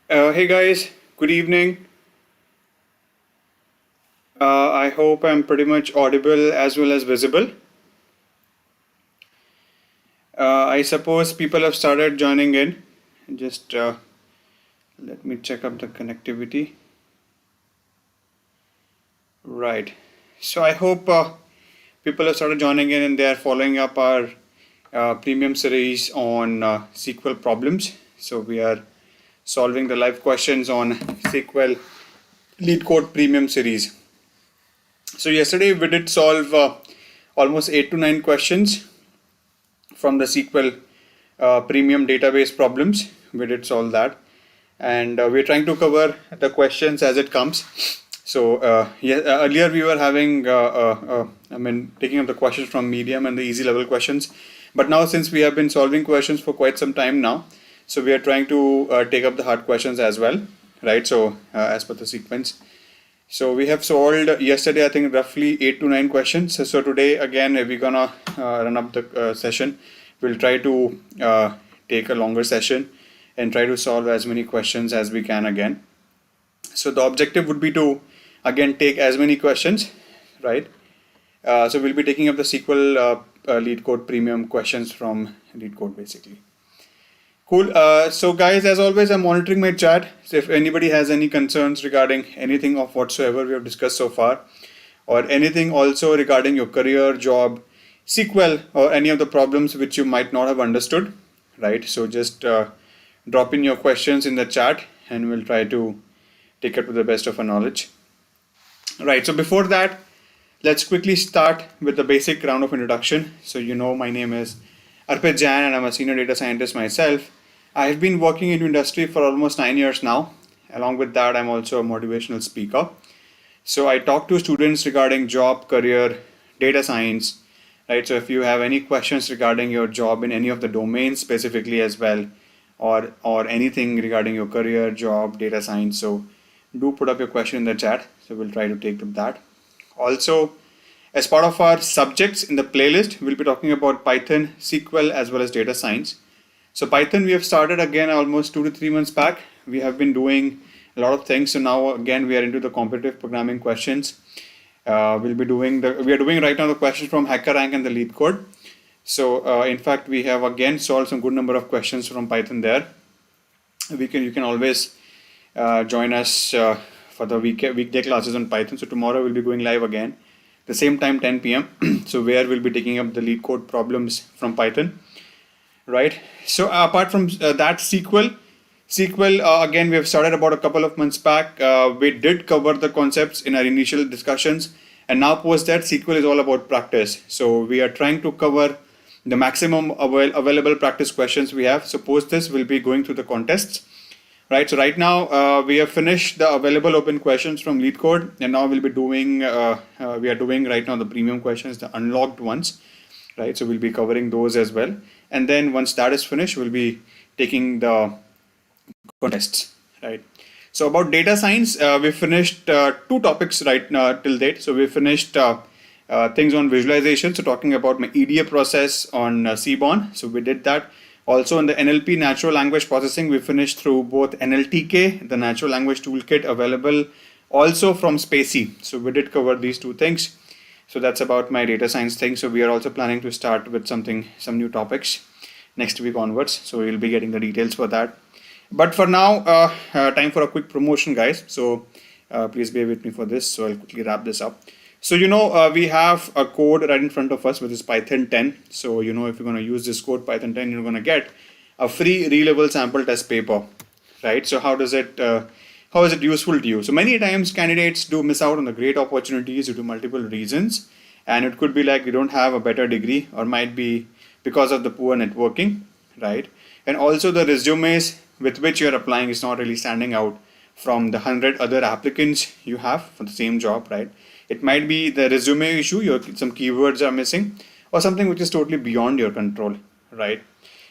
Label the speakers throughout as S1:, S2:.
S1: Hey guys, good evening. I hope I'm pretty much audible as well as visible. I suppose people have started joining in. Just let me check up the connectivity. Right. So I hope people have started joining in and they are following up our premium series on SQL problems. So we are solving the live questions on SQL Leetcode Premium Series. So yesterday we did solve almost 8 to 9 questions from the SQL premium database problems. We did solve that, and we're trying to cover the questions as it comes. So earlier we were having, taking up the questions from medium and the easy level questions, but now since we have been solving questions for quite some time now, so we are trying to take up the hard questions as well, right? So as per the sequence. So we have solved yesterday, I think, roughly 8 to 9 questions. So today, again, we're gonna run up the session. We'll try to take a longer session and try to solve as many questions as we can again. So the objective would be to, again, take as many questions, right? So we'll be taking up the SQL Leetcode Premium Questions from Leetcode, basically. Cool. So guys, as always, I'm monitoring my chat. So if anybody has any concerns regarding anything of whatsoever we have discussed so far, or anything also regarding your career, job, SQL, or any of the problems which you might not have understood, right? So just drop in your questions in the chat and we'll try to take it to the best of our knowledge. Right. So before that, let's quickly start with the basic round of introduction. So my name is Arpit Jain and I'm a senior data scientist myself. I've been working in industry for almost 9 years now. Along with that, I'm also a motivational speaker. So I talk to students regarding job, career, data science, right? So if you have any questions regarding your job in any of the domains specifically as well, or anything regarding your career, job, data science, so do put up your question in the chat. So we'll try to take up that. Also, as part of our subjects in the playlist, we'll be talking about Python, SQL, as well as data science. So Python, we have started again almost 2 to 3 months back. We have been doing a lot of things. So now again, we are into the competitive programming questions. We are doing right now the questions from HackerRank and the Leetcode. So in fact, we have again solved some good number of questions from Python there. You can always join us for the weekday classes on Python. So tomorrow we'll be going live again, the same time 10 p.m. So where we'll be taking up the Leetcode problems from Python. Right. So apart from that, SQL again, we have started about a couple of months back. We did cover the concepts in our initial discussions, and now post that, SQL is all about practice. So we are trying to cover the maximum available practice questions we have. So post this, we'll be going through the contests. Right. So right now we have finished the available open questions from Leetcode, and now we'll be doing we are doing right now the premium questions, the unlocked ones. Right. So we'll be covering those as well. And then once that is finished, we'll be taking the contests, right? So about data science, we finished 2 topics right now till date. So we finished things on visualization. So talking about my EDA process on Seaborn. So we did that. Also in the NLP, natural language processing, we finished through both NLTK, the natural language toolkit available also from Spacey. So we did cover these 2 things. So that's about my data science thing. So we are also planning to start with some new topics next week onwards. So we'll be getting the details for that. But for now, time for a quick promotion, guys. So please bear with me for this. So I'll quickly wrap this up. So we have a code right in front of us, which is Python 10. So if you're going to use this code Python 10, you're going to get a free Relevel sample test paper, right? So how is it useful to you? So many times candidates do miss out on the great opportunities due to multiple reasons. And it could be like you don't have a better degree, or might be because of the poor networking, right? And also the resumes with which you're applying is not really standing out from the 100 other applicants you have for the same job, right? It might be the resume issue, some keywords are missing, or something which is totally beyond your control, right?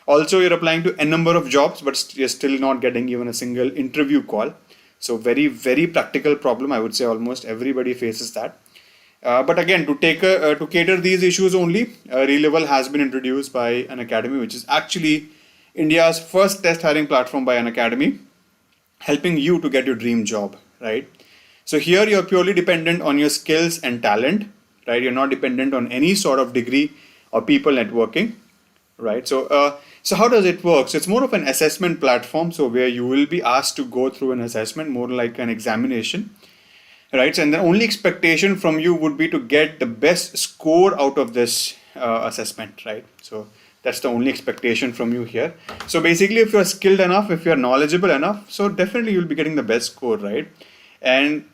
S1: Also, you're applying to a number of jobs, but you're still not getting even a single interview call. So very, very practical problem. I would say almost everybody faces that. But again, to cater these issues only, Relevel has been introduced by Unacademy, which is actually India's first test hiring platform by Unacademy. helping you to get your dream job, right? So here you're purely dependent on your skills and talent, right? You're not dependent on any sort of degree or people networking, right? So how does it work? So it's more of an assessment platform, so where you will be asked to go through an assessment, more like an examination, right? And the only expectation from you would be to get the best score out of this assessment, right? So that's the only expectation from you here. So basically, if you're skilled enough, if you're knowledgeable enough, so definitely you'll be getting the best score, right? And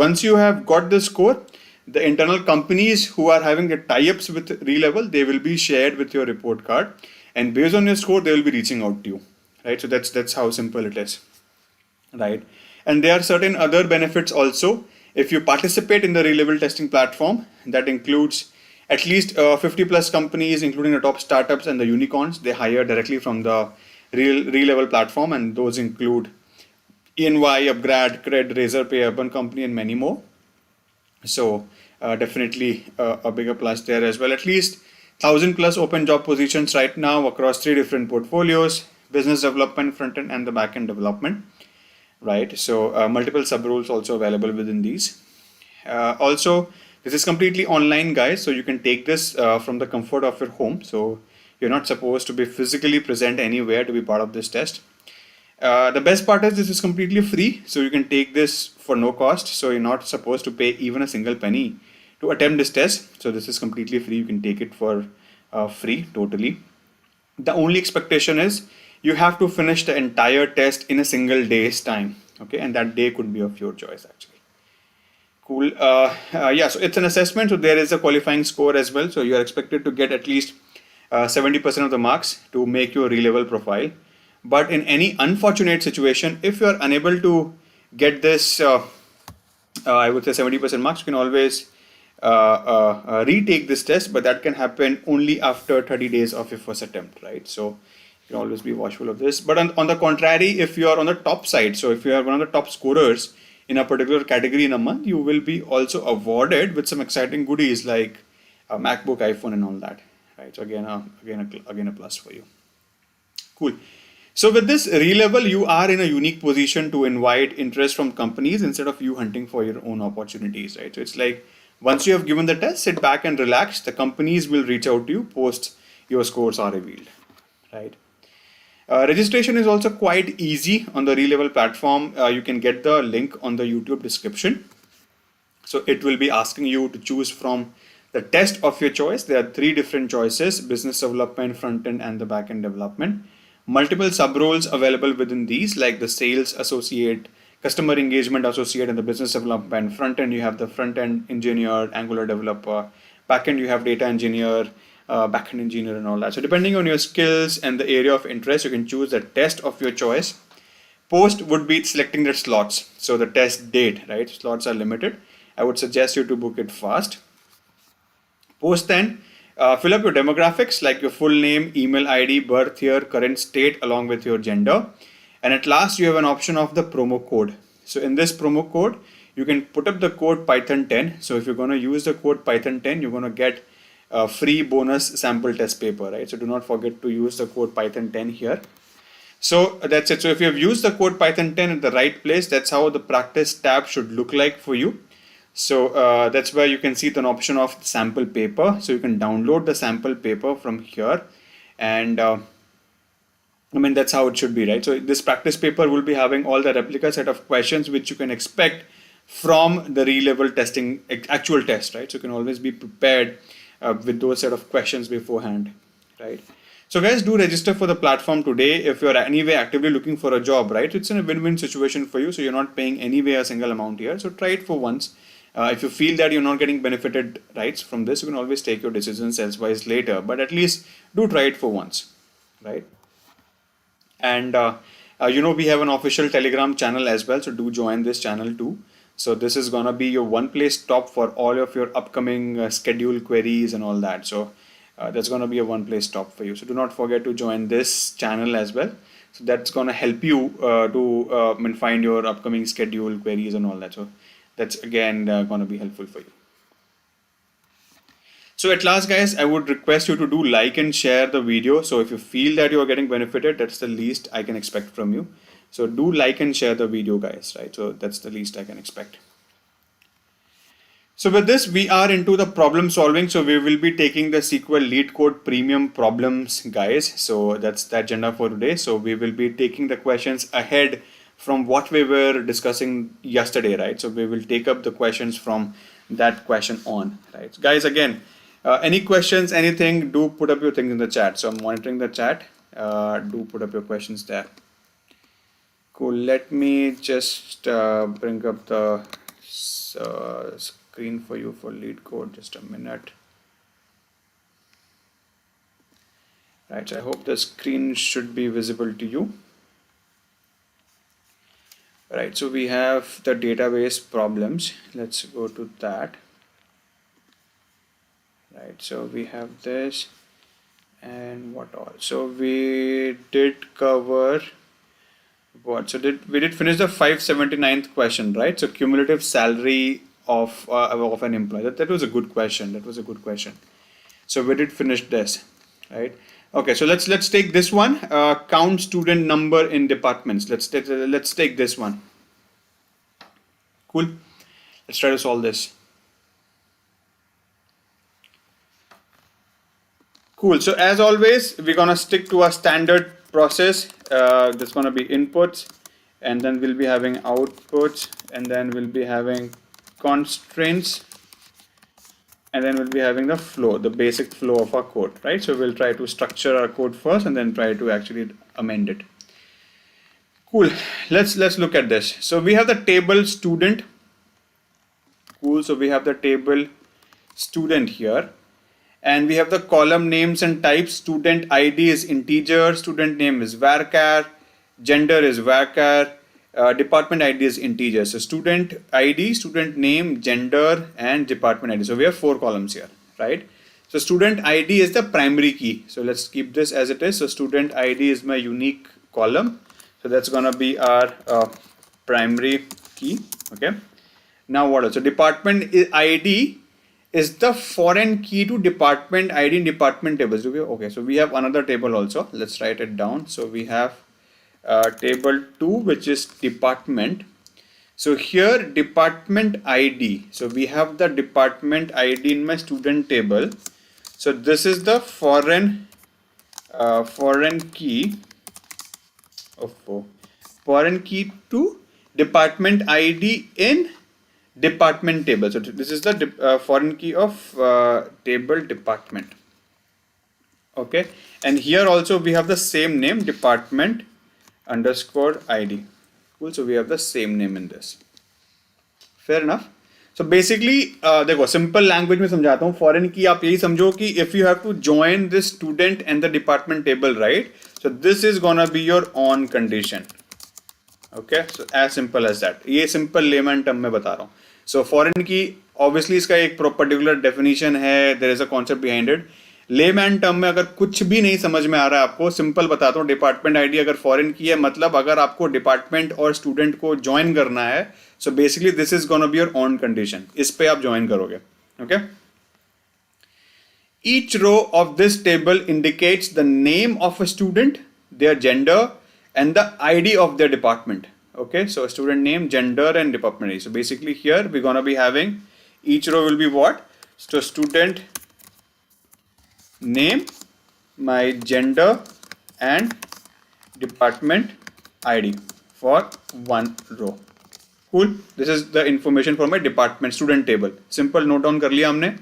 S1: once you have got the score, the internal companies who are having the tie-ups with Relevel, they will be shared with your report card, and based on your score, they will be reaching out to you, right? So that's how simple it is, right? And there are certain other benefits also. If you participate in the Relevel testing platform, that includes at least 50 plus companies, including the top startups and the unicorns. They hire directly from the Relevel platform, and those include ENY, Upgrad, Cred, Razorpay, Urban Company, and many more. So definitely a bigger plus there as well. At least 1,000 plus open job positions right now across 3 different portfolios: business development, front end, and the back end development. Right, so multiple sub roles also available within these. Also, this is completely online, guys, so you can take this from the comfort of your home. So you're not supposed to be physically present anywhere to be part of this test. The best part is this is completely free, so you can take this for no cost. So you're not supposed to pay even a single penny to attempt this test. So this is completely free. You can take it for free totally. The only expectation is you have to finish the entire test in a single day's time, okay? And that day could be of your choice, actually. Cool. Yeah, so it's an assessment, so there is a qualifying score as well. So you are expected to get at least 70% of the marks to make your Relevel profile. But in any unfortunate situation, if you are unable to get this, I would say 70% marks, you can always retake this test, but that can happen only after 30 days of your first attempt, right? So you can always be watchful of this. But on the contrary, if you are on the top side, so if you are one of the top scorers in a particular category in a month, you will be also awarded with some exciting goodies like a MacBook, iPhone, and all that, right? So again a plus for you. Cool. So with this Relevel, you are in a unique position to invite interest from companies instead of you hunting for your own opportunities, right? So it's like once you have given the test, sit back and relax. The companies will reach out to you post your scores are revealed, right? Registration is also quite easy on the Relevel platform. You can get the link on the YouTube description. So it will be asking you to choose from the test of your choice. There are 3 different choices: business development, front end, and the back end development. Multiple sub roles available within these, like the sales associate, customer engagement associate, and the business development. Front end, you have the front end engineer, Angular developer. Back end, you have data engineer, backend engineer, and all that. So depending on your skills and the area of interest, you can choose the test of your choice. Post would be selecting the slots. So the test date, right? Slots are limited. I would suggest you to book it fast. Post then, fill up your demographics like your full name, email ID, birth year, current state, along with your gender. And at last, you have an option of the promo code. So in this promo code, you can put up the code Python 10. So if you're going to use the code Python 10, you're going to get a free bonus sample test paper, right? So do not forget to use the code Python 10 here. So that's it. So if you have used the code Python 10 at the right place, that's how the practice tab should look like for you. So that's where you can see an option of sample paper. So you can download the sample paper from here, and I mean, that's how it should be, right? So this practice paper will be having all the replica set of questions which you can expect from the Relevel testing actual test, right? So you can always be prepared with those set of questions beforehand, right? So guys, do register for the platform today if you're anyway actively looking for a job, right? It's in a win-win situation for you, so you're not paying anyway a single amount here. So try it for once. If you feel that you're not getting benefited right from this, you can always take your decisions elsewise later, but at least do try it for once, right? And you know, we have an official Telegram channel as well, so do join this channel too. So this is gonna be your one place stop for all of your upcoming schedule queries and all that. So that's gonna be a one place stop for you. So do not forget to join this channel as well. So that's gonna help you to find your upcoming schedule queries and all that. So that's again gonna be helpful for you. So at last, guys, I would request you to do like and share the video. So if you feel that you are getting benefited, that's the least I can expect from you. So do like and share the video, guys, right? So that's the least I can expect. So with this, we are into the problem solving. So we will be taking the SQL Leetcode Premium Problems, guys. So that's the agenda for today. So we will be taking the questions ahead from what we were discussing yesterday, right? So we will take up the questions from that question on, right? So guys, again, any questions, anything, do put up your things in the chat. So I'm monitoring the chat. Do put up your questions there. Cool. Let me just bring up the screen for you for Leetcode. Just a minute. Right. So I hope the screen should be visible to you. Right. So we have the database problems. Let's go to that. Right. So we have this and what all. So we did cover what? So we did finish the 579th question, right? So cumulative salary of an employee. That was a good question. That was a good question. So we did finish this, right? Okay, so let's take this one. Count student number in departments. Let's take this one. Cool. Let's try to solve this. Cool. So as always, we're gonna stick to our standard process. There's gonna be inputs, and then we'll be having outputs, and then we'll be having constraints, and then we'll be having the flow, the basic flow of our code, right? So we'll try to structure our code first and then try to actually amend it. Cool. Let's look at this. So we have the table student. Cool. So we have the table student here. And we have the column names and types. Student ID is integer, student name is varchar, gender is varchar, department ID is integer. So student ID, student name, gender, and department ID. So we have 4 columns here, right? So student ID is the primary key. So let's keep this as it is. So student ID is my unique column. So that's gonna be our primary key. Okay. Now what else? So department ID is the foreign key to department ID in department tables. Okay, so we have another table also. Let's write it down. So we have table 2, which is department. So here department ID. So we have the department ID in my student table. So this is the foreign key of foreign key to department ID in department table. So this is the foreign key of table department. Okay, and here also we have the same name, department underscore ID. Cool. So we have the same name in this. Fair enough. So basically देखो simple language में समझाता हूँ. Foreign key आप यही समझो कि if you have to join this student and the department table, right? So this is gonna be your on condition. Okay, so as simple as that. ये simple layman term में बता रहा हूँ. So foreign key obviously इसका एक particular definition है. There is a concept behind it. Layman term में अगर कुछ भी नहीं समझ में आ रहा है आपको, simple बताता हूँ. Department ID अगर foreign key है, मतलब अगर आपको department और student को join करना है, so basically this is gonna be your on condition. इस पे आप join करोगे. Okay. Each row of this table indicates the name of a student, their gender, and the ID of their department. Okay, so student name, gender, and department ID. So basically here we're gonna be having each row will be what? So student name, my gender, and department ID for one row. Cool. This is the information for my department student table. Simple note down कर लिया हमने.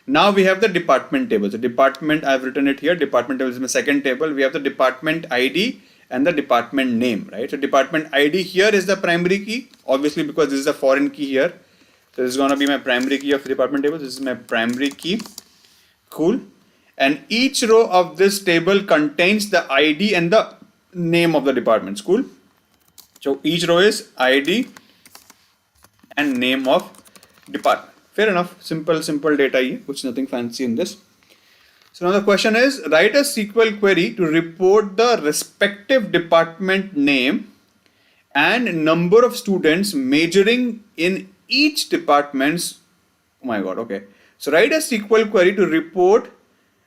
S1: Now we have the department table. So department, I've written it here. Department table is my second table. We have the department ID and the department name, right? So department ID here is the primary key, obviously because this is the foreign key here. So this is going to be my primary key of the department table. This is my primary key. Cool. And each row of this table contains the ID and the name of the departments. Cool. So each row is ID and name of department. Fair enough. Simple data here, which nothing fancy in this. So now the question is, write a SQL query to report the respective department name and number of students majoring in each department's. Oh my God. Okay. So write a SQL query to report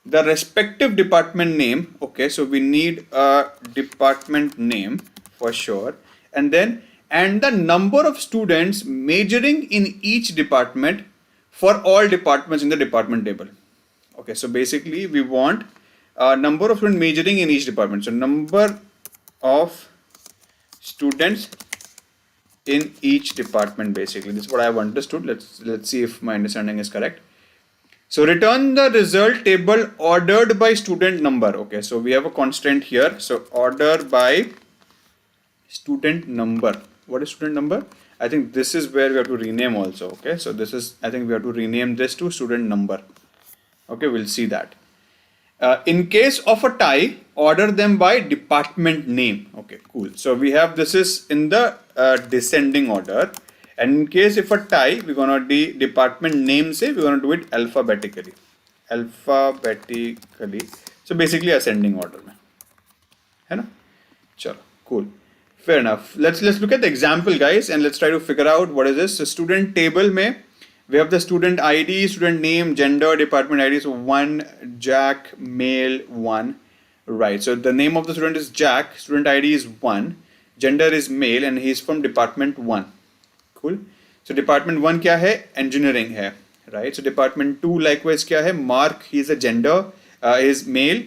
S1: the respective department name. Okay. So we need a department name for sure. and then and the number of students majoring in each department for all departments in the department table. Okay, so basically we want number of students majoring in each department. So number of students in each department, basically. This is what I have understood. Let's see if my understanding is correct. So return the result table ordered by student number. Okay, so we have a constant here. So order by student number. What is student number? I think this is where we have to rename also. Okay, so this is, I think we have to rename this to student number. Okay, we'll see that. In case of a tie, order them by department name. Okay, cool. So we have, this is in the descending order. And in case if a tie, we're gonna do department name, say we're gonna do it alphabetically. So basically ascending order. Hai na? Chalo, cool. Fair enough. Let's look at the example, guys, and let's try to figure out what is this. So student table mein, we have the student ID, student name, gender, department ID. So 1 Jack, male, 1. Right. So the name of the student is Jack. Student ID is 1. Gender is male, and he's from department 1. Cool. So department 1 क्या है? Engineering है. Right. So department 2 likewise क्या है? Mark, he's a gender, is male,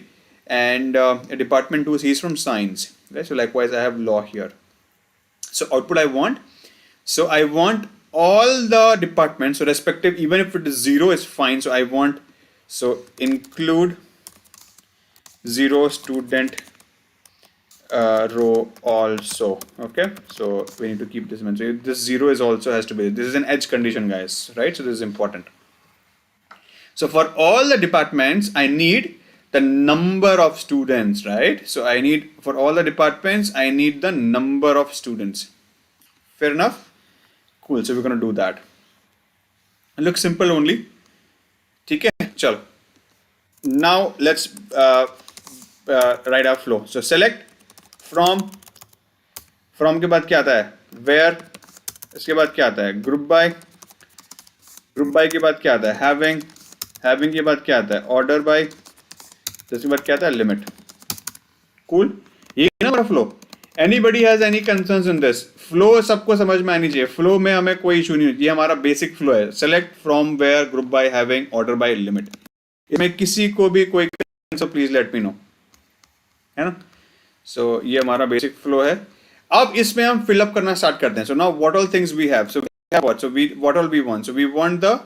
S1: and department 2 he's from science. Right. So likewise I have law here. So output I want. So I want all the departments, so respective, even if it is 0 is fine. So I want, so include 0 student row also. Okay, so we need to keep this one. So this 0 is also has to be, this is an edge condition, guys, right? So this is important. So for all the departments I need the number of students, right? So I need, for all the departments I need the number of students. Fair enough. Cool. So we're going to do that. It looks simple only. Okay. Chalo. Now let's write our flow. So select from के बाद क्या आता है? Where. इसके बाद क्या आता है? Group by के बाद क्या आता है? Having के बाद क्या आता है? Order by. इसके बाद क्या आता है? Limit. Cool. ये ना हमारा flow. Anybody has any concerns in this? Flow सबको समझ में आनी चाहिए. Flow में हमें कोई इशू नहीं होती. ये हमारा basic flow है. Select from, where, group by, having, order by, limit. इसमें किसी को भी कोई so please let me know. है ना? So ये हमारा basic flow है. अब इसमें हम fill up करना start करते हैं. So now what all things we have? So we have what? So what all we want? So we want the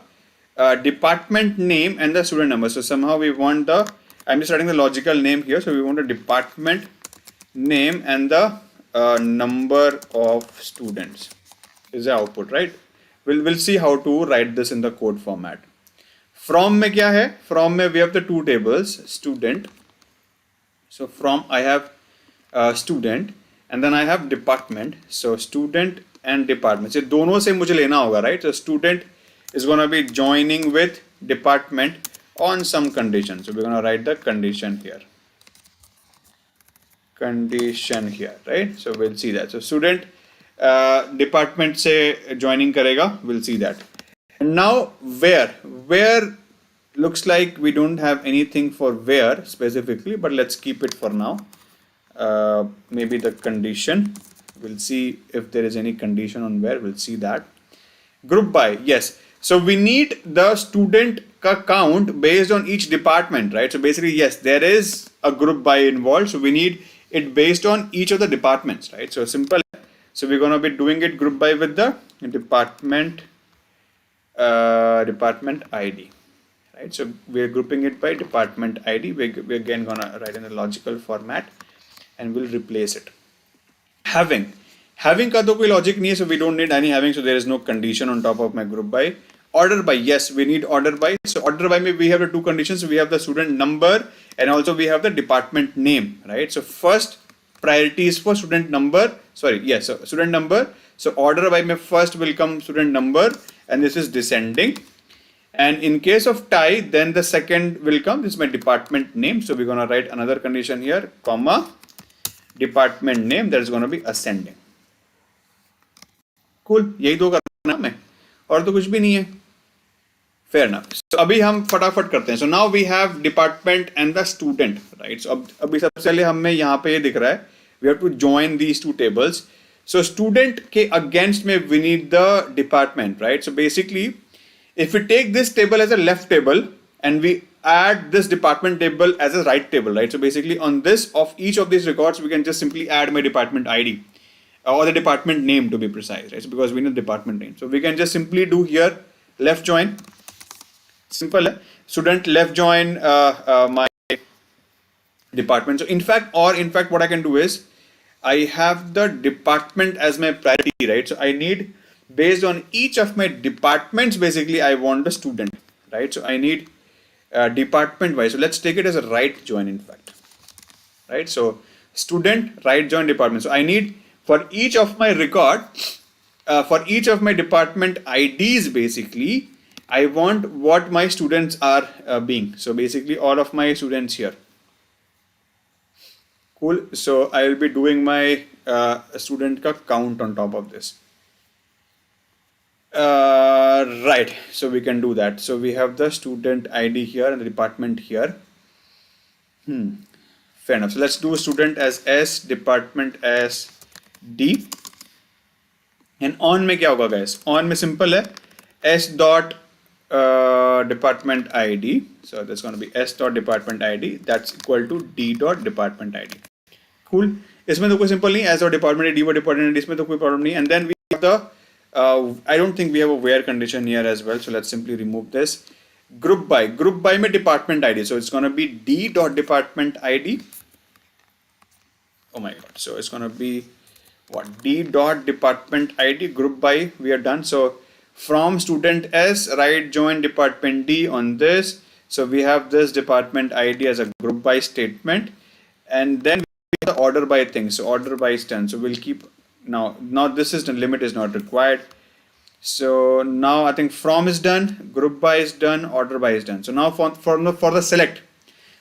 S1: department name and the student number. So somehow we want the, I'm just writing the logical name here. So we want a department name and the number of students is the output, right? We'll see how to write this in the code format. From में क्या है? From में we have the two tables, student. So from I have student and then I have department. So student and department. So दोनों से मुझे लेना होगा, right? So student is going to be joining with department on some condition. So we're going to write the condition here. Condition here, right? So we'll see that. So student department से joining करेगा. We'll see that. And now where looks like we don't have anything for where specifically, but let's keep it for now. Maybe the condition. We'll see if there is any condition on where. We'll see that. Group by, yes. So we need the student count based on each department, right? So basically, yes, there is a group by involved. So we need it based on each of the departments, right? So simple. So we're going to be doing it group by with the department ID, right? So we're grouping it by department ID. We're again going to write in a logical format and we'll replace it. Having का तो कोई logic नहीं है, so we don't need any having, so there is no condition on top of my group by. Order by, yes, we need order by. So order by we have the two conditions. So we have the student number and also we have the department name, right? So first priority is for student number. Sorry, yes, so student number. So order by first will come student number and this is descending. And in case of tie, then the second will come. This is my department name. So we're going to write another condition here, comma, department name, that is going to be ascending. Cool. यही दो करना है और तो कुछ भी नहीं है. Fair enough. So अभी हम फटाफट करते हैं. So now we have department and the student, right? So अभी सबसे पहले हमें यहाँ पे ये दिख रहा है. We have to join these two tables. So student के against में we need the department, right? So basically, if we take this table as a left table and we add this department table as a right table, right? So basically on this of each of these records, we can just simply add my department ID or the department name to be precise, right? So because we need department name. So we can just simply do here left join, simple student left join my department. So in fact, what I can do is I have the department as my priority, right? So I need, based on each of my departments, basically I want the student, right? So I need department wise. So let's take it as a right join, in fact, right? So student right join department. So I need for each of my record, for each of my department IDs, basically I want what my students are being. So basically all of my students here. Cool. So I will be doing my student ka count on top of this. Right. So we can do that. So we have the student ID here and the department here. Fair enough. So let's do student as S, department as D. And on में क्या होगा guys? On में simple है S dot department ID. So that's going to be S dot department ID. That's equal to D dot department ID. Cool. इसमें तो कोई simple नहीं. S dot department ID, D dot department ID. इसमें तो कोई problem नहीं. And then we have the I don't think we have a where condition here as well. So let's simply remove this. Group by में department ID. So it's going to be D dot department ID. Oh my god. So it's going to be what? D dot department ID group by we are done. So from student S, right join department D on this. So we have this department ID as a group by statement, and then we have the order by thing. So order by is done. So we'll keep now this is the limit is not required. So now I think from is done, group by is done, order by is done. So now for the select.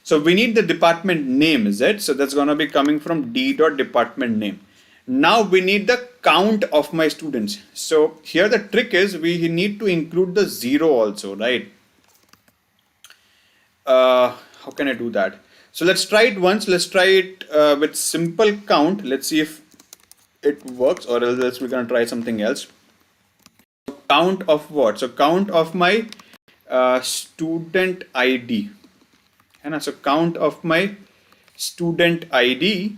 S1: So we need the department name, is it? So that's going to be coming from D dot department name. Now we need the count of my students. So here the trick is we need to include the 0 also, right? How can I do that? So let's try it once. Let's try it with simple count. Let's see if it works, or else we're going to try something else. Count of what? So count of my student ID. And so count of my student ID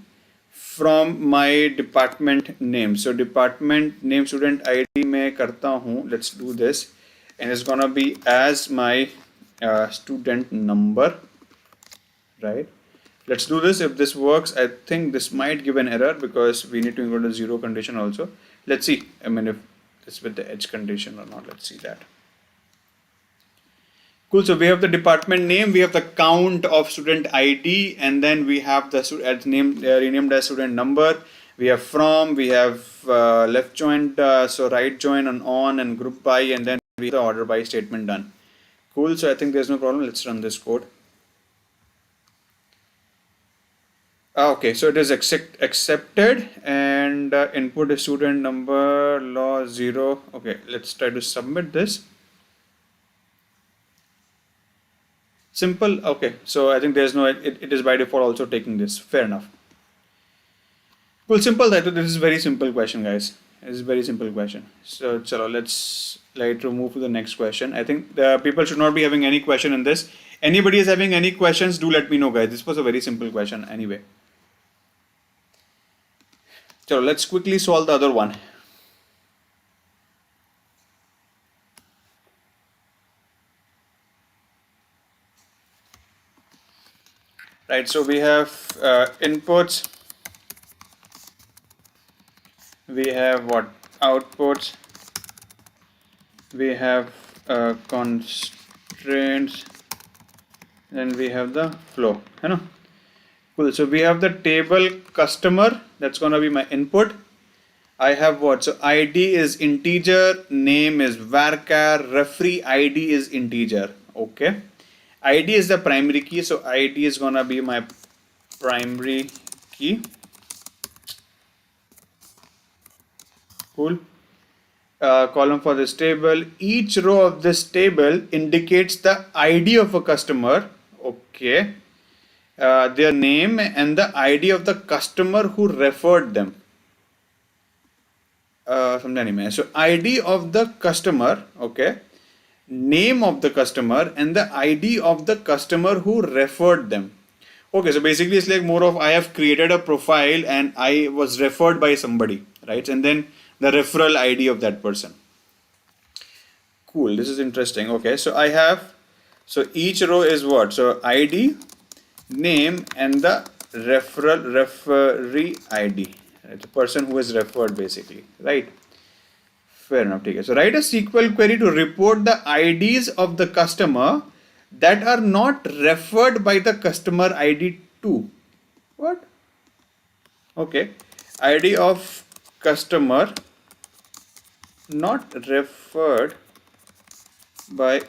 S1: from my department name. So department name student ID मैं करता हूँ. Let's do this, and it's gonna be as my student number, right? Let's do this. If this works, I think this might give an error because we need to include a 0 condition also. Let's see. I mean, if it's with the edge condition or not. Let's see that. Cool. So we have the department name, we have the count of student ID, and then we have the name renamed as student number. We have from, we have left joined, so right join and on and group by, and then we have the order by statement done. Cool. So I think there's no problem. Let's run this code. Okay, so it is accepted, and input is student number law 0. Okay, let's try to submit this. Simple. Okay, so I think there's no, it is by default also taking this. Fair enough. Well, simple. That this is very simple question, guys. This is very simple question. So chalo, let's move to the next question. I think the people should not be having any question in this. Anybody is having any questions, do let me know, guys. This was a very simple question anyway. So let's quickly solve the other one. Right, so we have inputs, we have what? Outputs, we have constraints, then we have the flow. You know? Cool. So we have the table customer, that's going to be my input. I have what? So ID is integer, name is varchar, referee ID is integer. Okay. ID is the primary key, so ID is gonna be my primary key. Cool. Column for this table. Each row of this table indicates the ID of a customer. Okay. Their name and the ID of the customer who referred them. समझा नहीं मैं. So ID of the customer, okay, name of the customer and the ID of the customer who referred them. Okay, so basically it's like more of I have created a profile and I was referred by somebody, right? And then the referral ID of that person. Cool, this is interesting. Okay, so I have, so each row is what? So ID, name, and the referee ID. Right? The person who is referred basically, right? Fair enough. Okay. So write a SQL query to report the IDs of the customer that are not referred by the customer ID to. What? Okay. ID of customer not referred by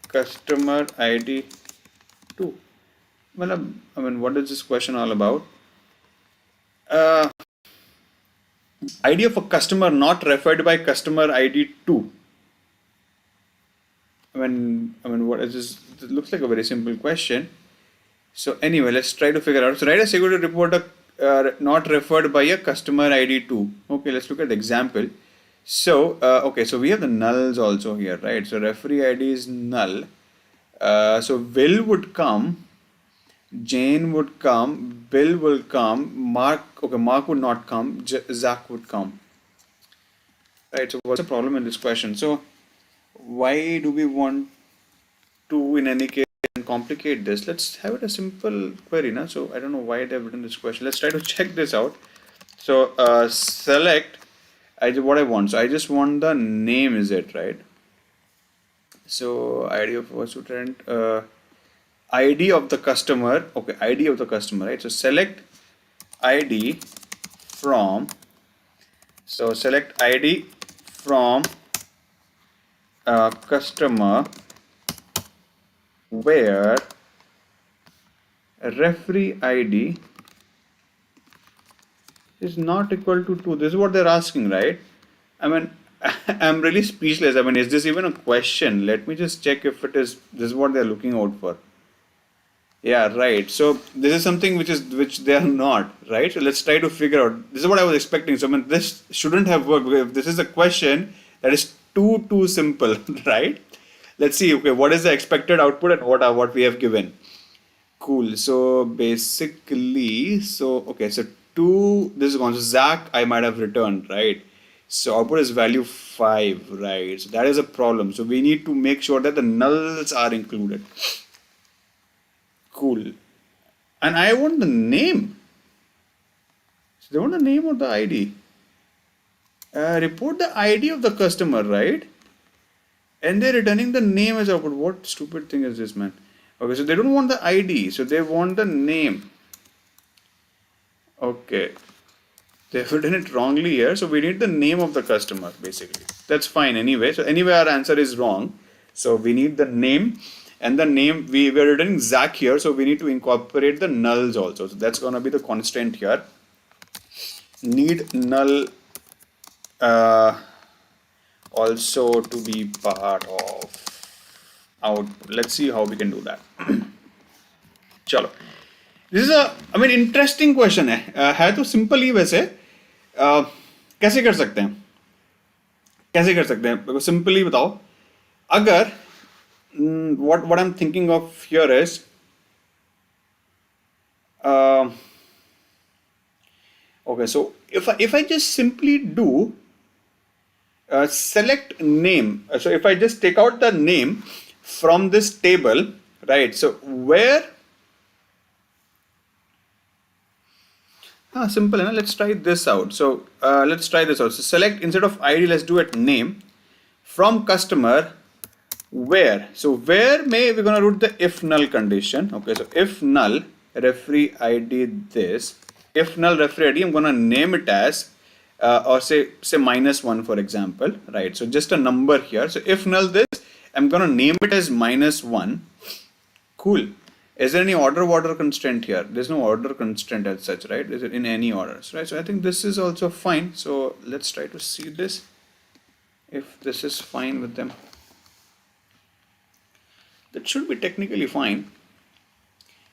S1: customer ID to. Well, I mean, what is this question all about? Uh, ID of a customer not referred by customer ID to. What is this? It looks like a very simple question. So anyway, let's try to figure out. So write a security report not referred by a customer ID to. Okay, let's look at the example. So okay, so we have the nulls also here, right? So referee ID is null. So Will would come, Jane would come, Bill will come, Mark. Okay, Mark would not come. Zach would come. Right. So what's the problem in this question? So why do we want to, in any case, complicate this? Let's have it a simple query. Na? So I don't know why they've written this question. Let's try to check this out. So select what I want. So I just want the name, is it, right? So ID of first student, ID of the customer. Okay, ID of the customer, right? So select ID from, so select ID from customer where referee ID is not equal to 2. This is what they're asking, right? I mean, I'm really speechless. I mean, is this even a question? Let me just check if it is. This is what they're looking out for. Yeah, right. So this is something which they are not, right? So let's try to figure out. This is what I was expecting. So I mean, this shouldn't have worked. If this is a question that is too simple, right? Let's see. Okay, what is the expected output and what we have given? Cool. So basically, so okay, so 2. This is gone. So Zach, I might have returned, right? So output is value 5, right? So that is a problem. So we need to make sure that the nulls are included. Cool. And I want the name. So they want the name or the ID. Report the ID of the customer, right? And they're returning the name as output. What stupid thing is this, man? Okay, so they don't want the ID, so they want the name. Okay. They've written it wrongly here, so we need the name of the customer, basically. That's fine anyway. So anyway, our answer is wrong. So we need the name, and the name, we were returning Zach here, so we need to incorporate the nulls also. So that's going to be the constraint here. Need null also to be part of output. Let's see how we can do that. Chalo. This is a, I mean, interesting question है तो simple ही वैसे कैसे कर सकते हैं बिल्कुल simple ही बताओ अगर what I'm thinking of here is okay, so if I just simply do select name, so if I just take out the name from this table, right? So where simple enough. Let's try this out. So let's try this out. So select, instead of ID, let's do it name from customer where. So where we're gonna route the if null condition. Okay, so if null referee ID this, if null referee ID, I'm gonna name it as or say -1 for example, right? So just a number here. So if null this, I'm gonna name it as -1. Cool. Is there any order constraint here? There's no order constraint as such, right? Is it in any orders, right? So I think this is also fine. So let's try to see this, if this is fine with them. That should be technically fine.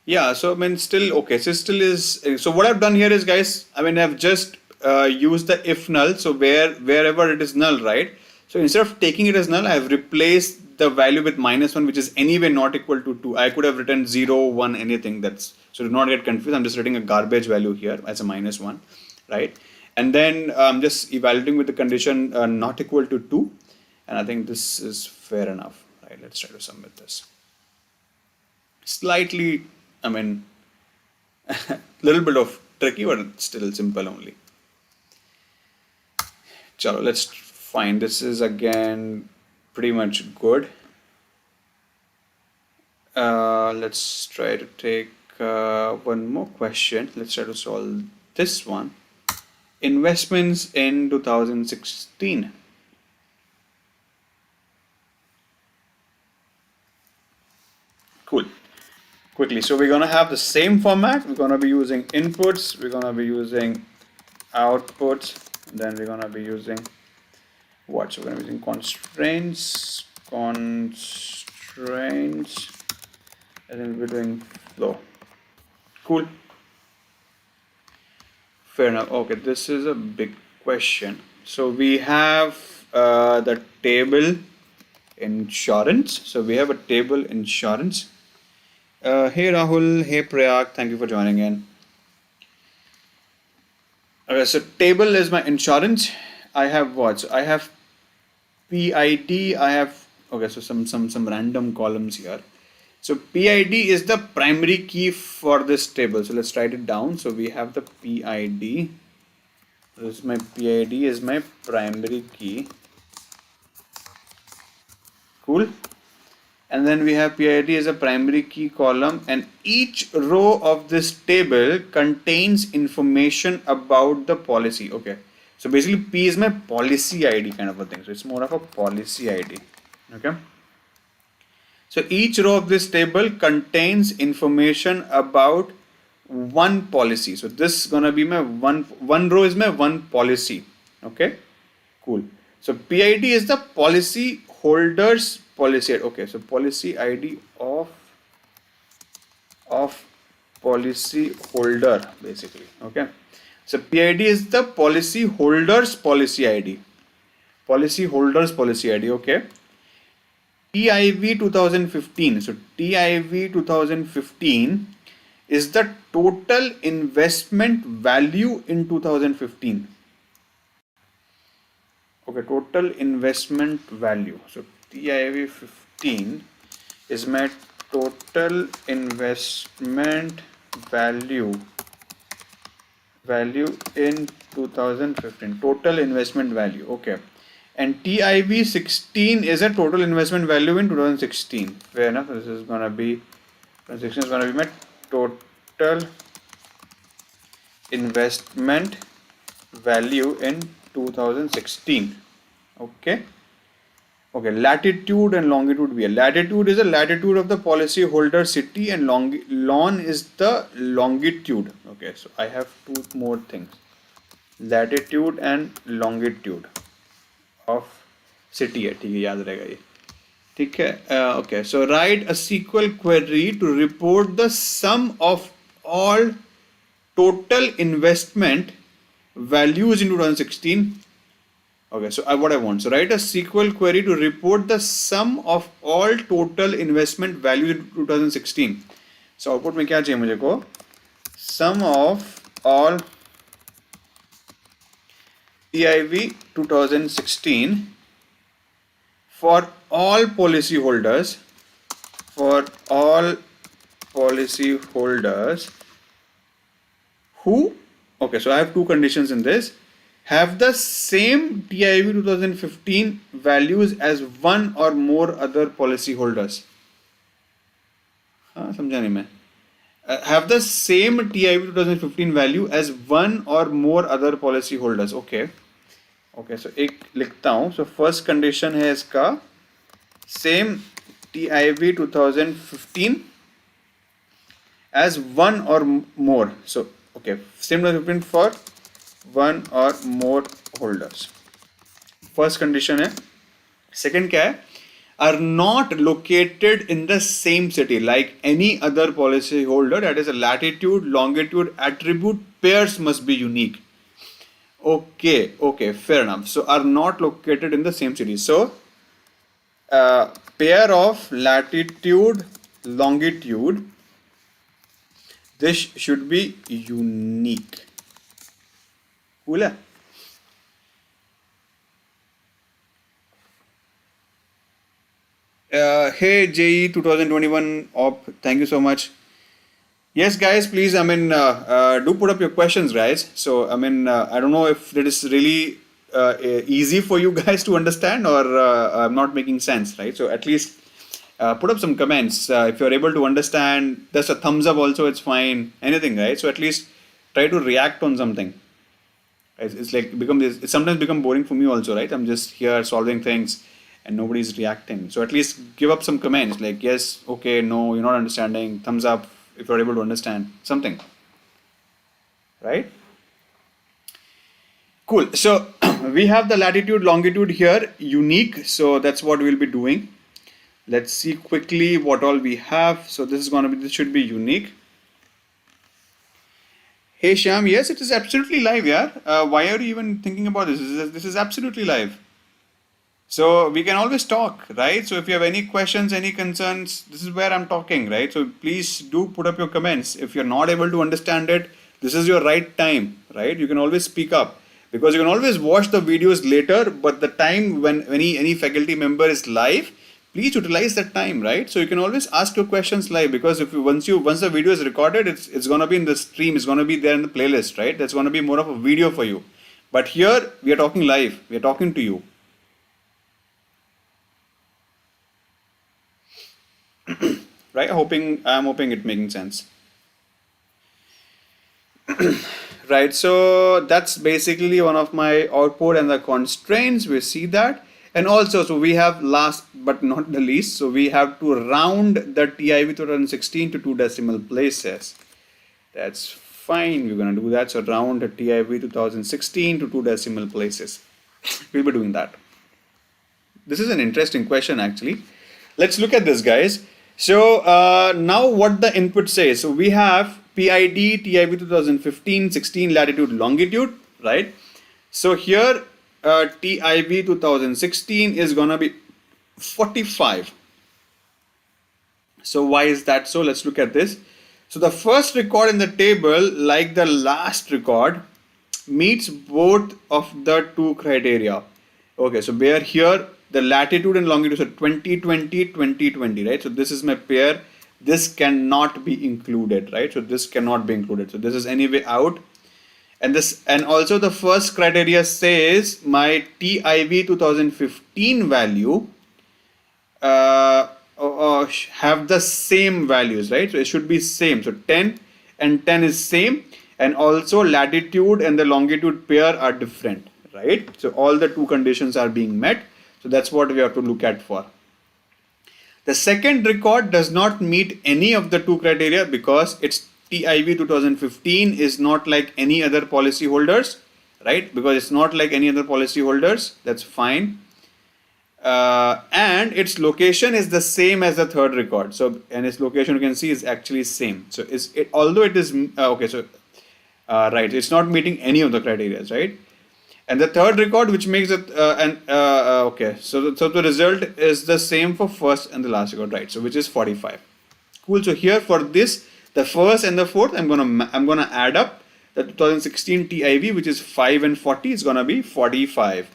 S1: Yeah, so I mean, still okay. So still is, so what I've done here is, guys, I mean, I've just use the if null. So wherever it is null, right? So instead of taking it as null, I have replaced the value with -1, which is anyway not equal to 2. I could have written 0, 1, anything. That's so do not get confused. I'm just writing a garbage value here as a -1, right? And then I'm just evaluating with the condition not equal to 2. And I think this is fair enough, right? Let's try to submit this. Slightly, I mean, little bit of tricky, but it's still simple only. Chalo, let's find. This is again pretty much good. Let's try to take one more question. Let's try to solve this one. Investments in 2016. Cool. Quickly, so we're going to have the same format. We're going to be using inputs, we're going to be using outputs, then we're going to be using what? So we're going to be using constraints, and then we're doing flow. Cool. Fair enough. Okay, this is a big question. So we have the table insurance. So we have a table insurance. Hey Rahul, hey Prayag, thank you for joining in. Okay, so table is my insurance. I have what? So I have PID. I have so some random columns here. So PID is the primary key for this table. So let's write it down. So we have the PID. This is my PID is my primary key. Cool. And then we have PID as a primary key column, and each row of this table contains information about the policy. Okay, so basically P is my policy ID kind of a thing. So it's more of a policy ID. Okay. So each row of this table contains information about one policy. So this is gonna be my one row is my one policy. Okay, cool. So PID is the policy holder's policy. Okay, so policy ID of policy holder basically. Okay, so PID is the policy holder's policy ID. Policy holder's policy ID. Okay. TIV 2015. So TIV 2015 is the total investment value in 2015. Okay, total investment value. So TIV 15 is my total investment value in 2015. Total investment value. Okay. And TIV 16 is a total investment value in 2016. Fair enough. This is gonna be 2016 is gonna be my total investment value in 2016. Okay. Okay. Latitude and longitude. Latitude is the latitude of the policy holder city, and lon is the longitude. Okay. So I have two more things: latitude and longitude of city है. ठीक है, याद रहेगा ये. ठीक है. Okay, so write a SQL query to report the sum of all total investment values in 2016. Okay, so what I want. So write a SQL query to report the sum of all total investment values in 2016. So output में क्या चाहिए मुझे को? Sum of all TIV 2016 for all policy holders who, okay, so I have two conditions in this, have the same TIV 2015 values as one or more other policy holders. समझा नहीं मैं. Have the same TIV 2015 value as one or more other policy holders. Okay. Okay, so एक लिखता हूँ. So first condition है इसका same TIV 2015 as one or more. So okay, same 2015 for one or more holders. First condition है. Second क्या है? Are not located in the same city like any other policy holder. That is a latitude, longitude attribute pairs must be unique. Okay, fair enough. So are not located in the same city. So pair of latitude, longitude, this should be unique. Cool hai? Hey JE 2021 op, thank you so much. Yes, guys, please, do put up your questions, guys. So, I don't know if it is really easy for you guys to understand or I'm not making sense, right? So, at least put up some comments. If you're able to understand, there's a thumbs up also, it's fine. Anything, right? So, at least try to react on something. It's like it's sometimes become boring for me also, right? I'm just here solving things and nobody's reacting. So at least give up some comments like yes, okay, no, you're not understanding, thumbs up if you're able to understand something, right? Cool. So we have the latitude, longitude here, unique. So that's what we'll be doing. Let's see quickly what all we have. So this should be unique. Hey Sham, yes, it is absolutely live, yeah. Why are you even thinking about this? This is absolutely live. So we can always talk, right? So if you have any questions, any concerns, this is where I'm talking, right? So please do put up your comments. If you're not able to understand it, this is your right time, right? You can always speak up because you can always watch the videos later, but the time when any faculty member is live, please utilize that time, right? So you can always ask your questions live because if you once the video is recorded, it's gonna be in the stream, it's gonna be there in the playlist, right? That's gonna be more of a video for you. But here we are talking live, we are talking to you. Right? I'm hoping it making sense. Right, so that's basically one of my output and the constraints. We see that. And also, so we have last but not the least, so we have to round the TIV 2016 to 2 decimal places. That's fine, we're going to do that. So round the TIV 2016 to 2 decimal places. We'll be doing that. This is an interesting question actually. Let's look at this, guys. So now what the input says. So we have PID, TIV 2015, 16 latitude, longitude, right? So here TIV 2016 is gonna be 45. So why is that so? Let's look at this. So the first record in the table, like the last record, meets both of the two criteria. Okay, so where here the latitude and longitude, so 2020, 2020, right? So this is my pair. This cannot be included, right? So this cannot be included. So this is anyway out. And also the first criteria says my TIV 2015 value have the same values, right? So it should be same. So 10 and 10 is same, and also latitude and the longitude pair are different, right? So all the two conditions are being met. So that's what we have to look at for. The second record does not meet any of the two criteria because its TIV 2015 is not like any other policy holders, right? Because it's not like any other policy holders. That's fine. And its location is the same as the third record. So, and its location you can see is actually same. So, although it is okay. So, right, it's not meeting any of the criteria, right? And the third record, which makes it okay. So the result is the same for first and the last record, right? So which is 45. Cool. So here for this, the first and the fourth, I'm gonna add up the 2016 TIV, which is 5 and 40, is gonna be 45.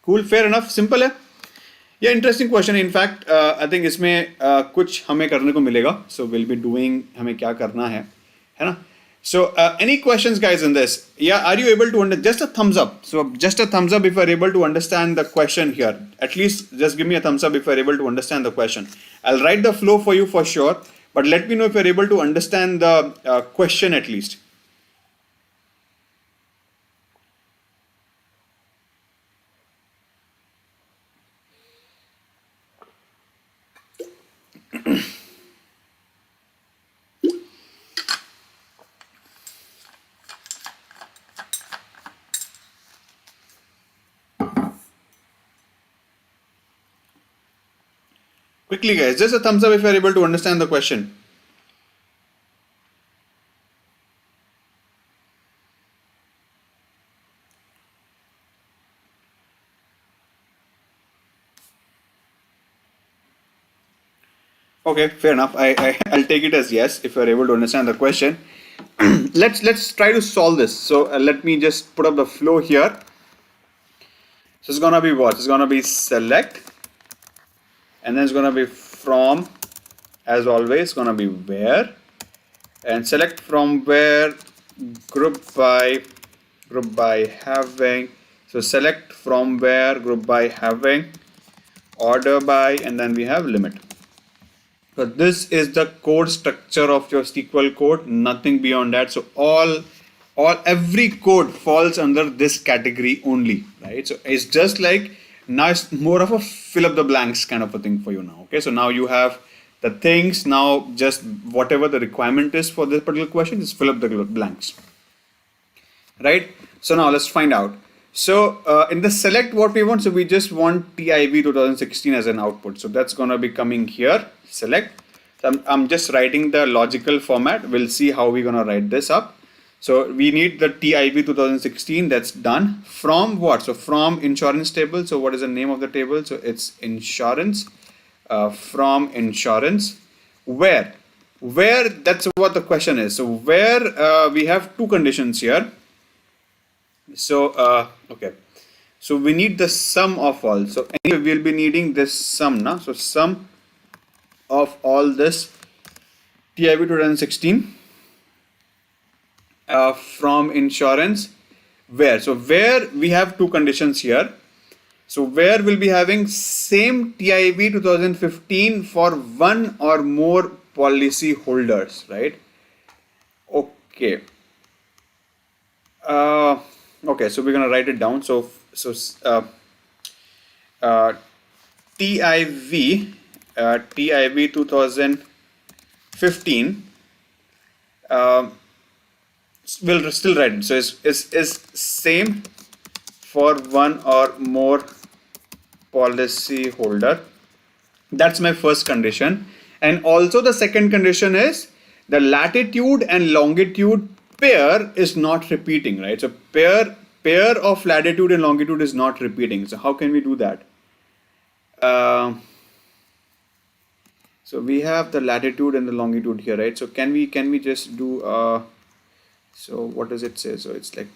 S1: Cool. Fair enough. Simple है. Yeah, interesting question. In fact, I think इसमें कुछ हमें करने को मिलेगा. So we'll be doing हमें क्या करना है ना? So any questions, guys, in this? Yeah, are you able to just a thumbs up? So just a thumbs up if you're able to understand the question here. At least just give me a thumbs up if you're able to understand the question. I'll write the flow for you for sure, but let me know if you're able to understand the question at least. Quickly, guys, just a thumbs up if you're able to understand the question. Okay, fair enough. I'll take it as yes if you're able to understand the question. Let's try to solve this. So let me just put up the flow here. So it's gonna be what? It's gonna be select, and then it's gonna be from, as always, gonna be where, and select from where, group by having. So select from where, group by having, order by, and then we have limit. So this is the code structure of your SQL code, nothing beyond that. So every code falls under this category only, right? So it's just like, now it's more of a fill up the blanks kind of a thing for you now. Okay, so now you have the things, now just whatever the requirement is for this particular question, just fill up the blanks, right? So now let's find out. So in the select, what we want, so we just want TIV 2016 as an output. So that's gonna be coming here, select. So I'm just writing the logical format. We'll see how we're gonna write this up. So we need the TIV 2016, that's done. From what? So from insurance table. So what is the name of the table? So it's insurance, from insurance. Where, that's what the question is. So where we have two conditions here. So okay, so we need the sum of all. So anyway, we'll be needing this sum now. So sum of all this TIV 2016 from insurance where. So where we have two conditions here. So where we'll be having same TIV 2015 for one or more policy holders, right? Okay. Okay, so we're gonna write it down. So TIV 2015 we'll still write it. So is same for one or more policy holder. That's my first condition. And also the second condition is the latitude and longitude pair is not repeating, right? So pair of latitude and longitude is not repeating. So how can we do that? So we have the latitude and the longitude here, right? So can we just do so what does it say? So it's like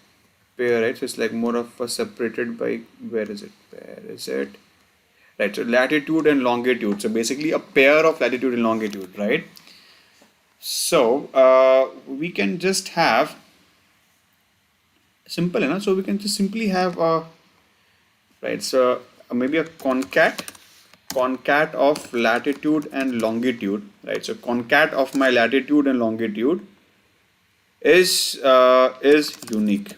S1: pair, right? So it's like more of a separated by, where is it? Right, so latitude and longitude. So basically a pair of latitude and longitude, right? So we can just have simple enough. So we can just simply have right. So maybe a concat of latitude and longitude, right? So concat of my latitude and longitude is unique.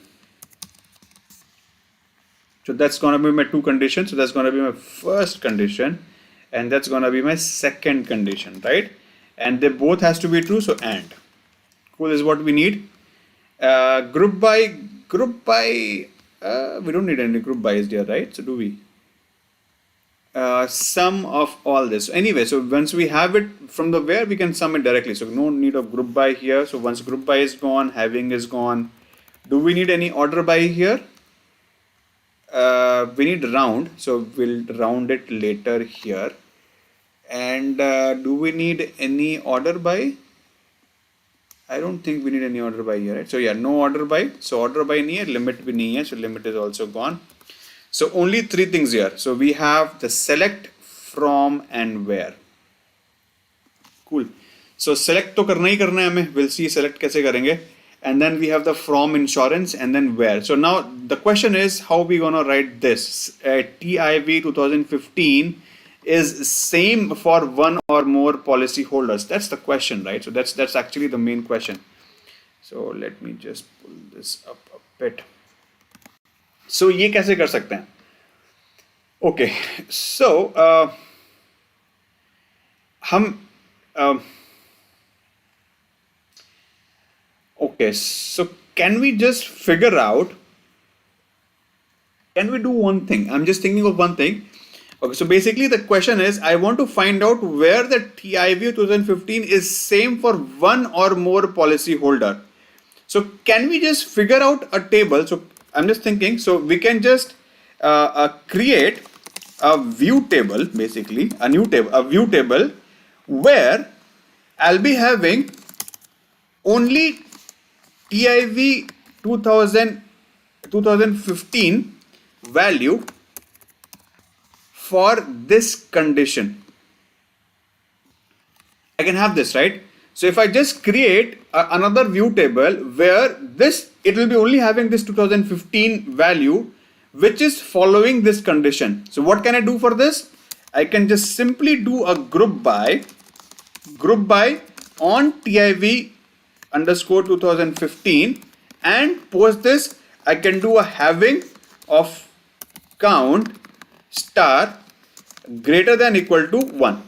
S1: So that's gonna be my two conditions. So that's gonna be my first condition, and that's gonna be my second condition, right? And they both has to be true. So and cool is what we need. Group by we don't need any group by is there, right? So do we? Sum of all this. So anyway, so once we have it from the where, we can sum it directly. So no need of group by here. So once group by is gone, having is gone. Do we need any order by here? We need round. So we'll round it later here. And do we need any order by? I don't think we need any order by here, right? So yeah, no order by. So order by nahi hai, limit bhi nahi hai. So limit is also gone. So only three things here. So we have the select, from, and where. Cool. So select to karna hi karna hai hame. We'll see select kaise karenge. And then we have the from insurance and then where. So now the question is how we gonna write this. TIV 2015 is same for one or more policy holders. That's the question, right? So that's actually the main question. So let me just pull this up a bit. So ये कैसे कर सकते हैं? Okay, so okay, so can we just figure out? Can we do one thing? I'm just thinking of one thing. Okay, so basically the question is, I want to find out where the TIV 2015 is same for one or more policy holder. So can we just figure out a table? So I'm just thinking, so we can just create a view table, basically a view table where I'll be having only TIV 2015 value for this condition. I can have this, right? So if I just create another view table where it will be only having this 2015 value, which is following this condition. So what can I do for this? I can just simply do a group by on TIV underscore 2015 and post this. I can do a having of count star greater than equal to 1.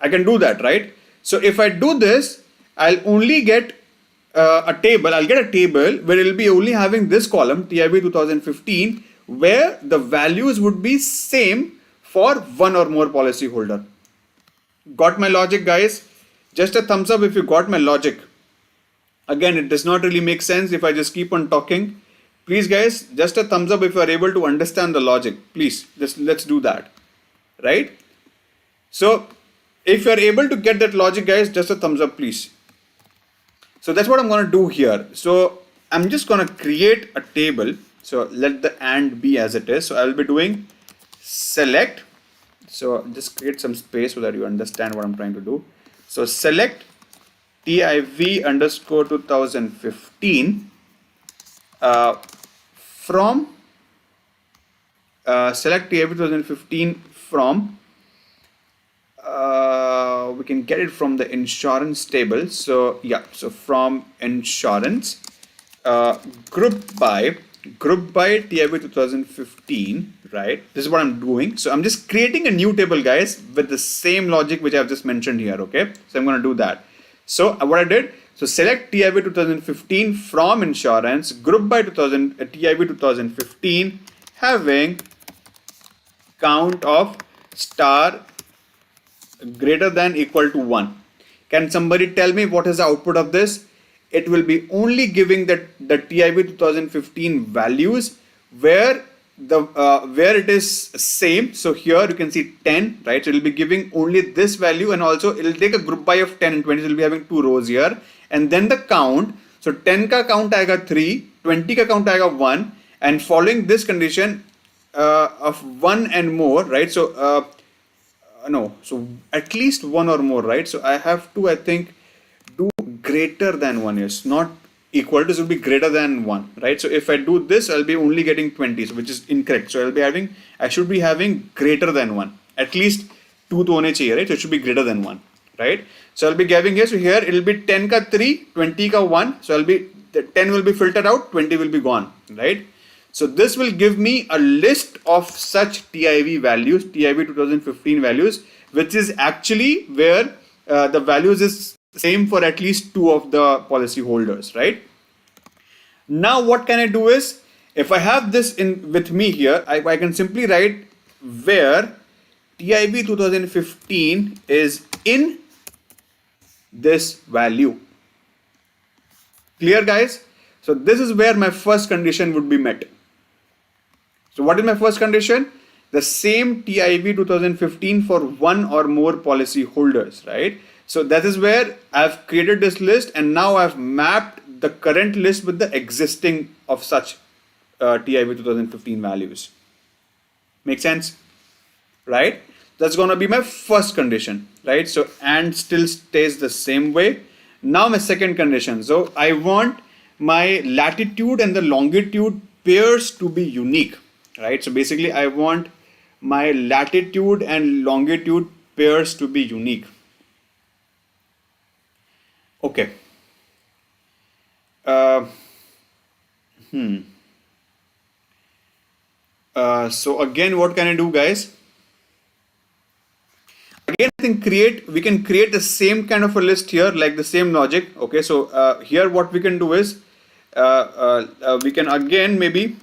S1: I can do that, right? So if I do this, I'll only get a table. I'll get a table where it'll be only having this column TIV 2015, where the values would be same for one or more policy holder. Got my logic, guys? Just a thumbs up if you got my logic. Again, it does not really make sense if I just keep on talking. Please, guys, just a thumbs up if you are able to understand the logic. Please, let's do that, right? So if you are able to get that logic, guys, just a thumbs up, please. So that's what I'm going to do here. So I'm just going to create a table. So let the and be as it is. So I'll be doing select. So just create some space so that you understand what I'm trying to do. So select TIV underscore 2015 from select TIV 2015 from we can get it from the insurance table. So yeah, so from insurance group by TIV 2015, right? This is what I'm doing. So I'm just creating a new table, guys, with the same logic which I've just mentioned here. Okay, so I'm going to do that. So what I did, so select TIV 2015 from insurance group by TIV 2015 having count of star greater than equal to 1. Can somebody tell me what is the output of this? It will be only giving the TIV 2015 values where it is same. So here you can see 10, right? So it will be giving only this value, and also it will take a group by of 10 and 20. So it will be having 2 rows here, and then the count. So 10 ka count aega 3, 20 ka count aega 1, and following this condition of 1 and more, right? So no, so at least 1 or more, right? So I have to, I think, do greater than 1 is not equal to, so it will be greater than 1, right? So if I do this, I'll be only getting 20, so which is incorrect. So I should be having greater than 1, at least 2 to hone chahiye, right? So it should be greater than 1, right? So I'll be giving here, so here it will be 10 ka 3, 20 ka 1, so the 10 will be filtered out, 20 will be gone, right? So this will give me a list of such TIV values, TIV 2015 values, which is actually where the values is same for at least 2 of the policy holders, right? Now what can I do is, if I have this with me here, I can simply write where TIV 2015 is in this value. Clear, guys? So this is where my first condition would be met. So what is my first condition? The same TIV 2015 for 1 or more policy holders, right? So that is where I've created this list, and now I've mapped the current list with the existing of such TIV 2015 values. Make sense? Right? That's going to be my first condition, right? So and still stays the same way. Now my second condition. So I want my latitude and the longitude pairs to be unique, right? So basically I want my latitude and longitude pairs to be unique. Okay. So again, what can I do, guys? Again, I think we can create the same kind of a list here, like the same logic. Okay, so here what we can do is we can again maybe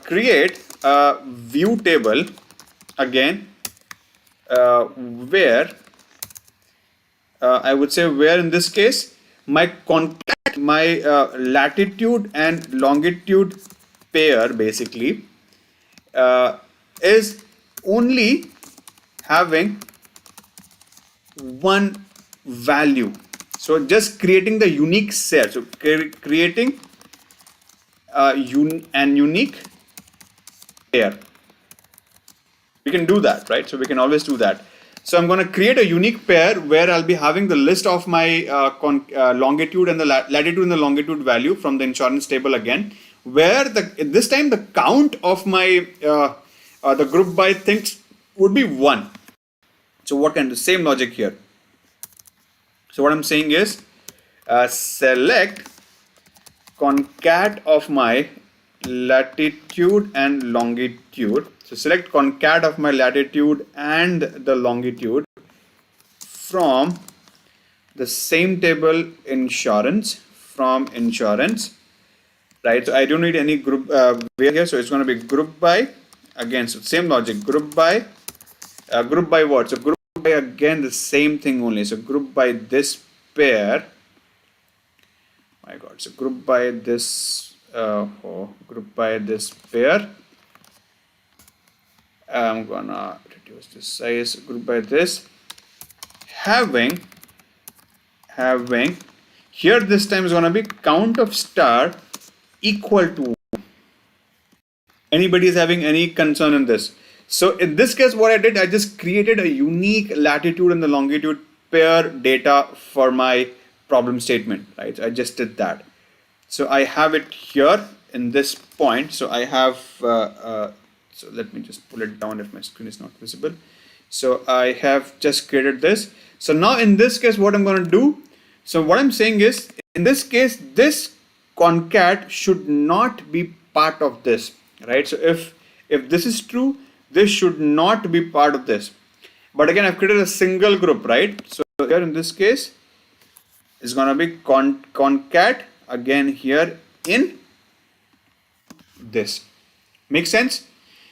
S1: create a view table again where I would say where in this case my latitude and longitude pair basically is only having one value. So just creating the unique set. So creating an unique pair. We can do that, right? So we can always do that. So I'm going to create a unique pair where I'll be having the list of my longitude and the latitude and the longitude value from the insurance table again, where this time the count of my the group by things would be 1. So what kind of same logic here? So what I'm saying is select concat of my latitude and longitude. So select concat of my latitude and the longitude from the same table insurance, right? So I don't need any group here. So it's going to be group by, again, so same logic, group by what? So group by, again, the same thing only. So group by this pair. My God, so group by this pair. I'm gonna reduce the size. Group by this, having here this time is gonna be count of star equal to. Anybody is having any concern in this? So in this case, what I did, I just created a unique latitude and the longitude pair data for my problem statement, right? So I just did that. So I have it here in this point. So I have, so let me just pull it down if my screen is not visible. So I have just created this. So now in this case, what I'm going to do, so what I'm saying is, in this case, this concat should not be part of this, right? So if this is true, this should not be part of this. But again, I've created a single group, right? So here in this case, it's going to be concat again here in this. Makes sense?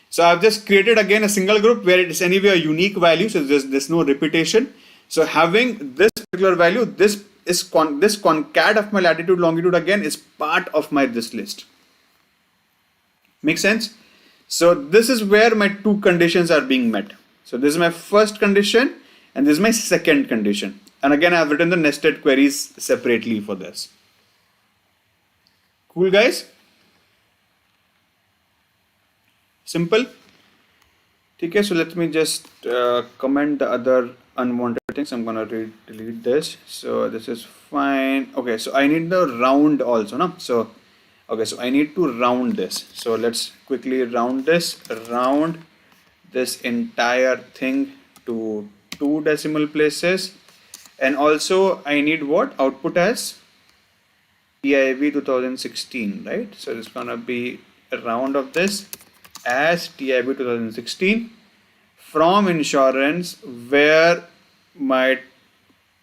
S1: So I've just created again a single group where it is anyway a unique value. So there's no repetition. So having this particular value, this concat of my latitude longitude again is part of my this list. Make sense? So this is where my two conditions are being met. So this is my first condition and this is my second condition. And again, I have written the nested queries separately for this. Cool, guys? Simple. Okay, so let me just comment the other unwanted things. I'm gonna delete this. So this is fine. Okay, so I need the round also, no? So okay, so I need to round this. So let's quickly round this entire thing to 2 decimal places. And also I need what? Output as TIV 2016, right? So it's gonna be a round of this as TIV 2016 from insurance, where my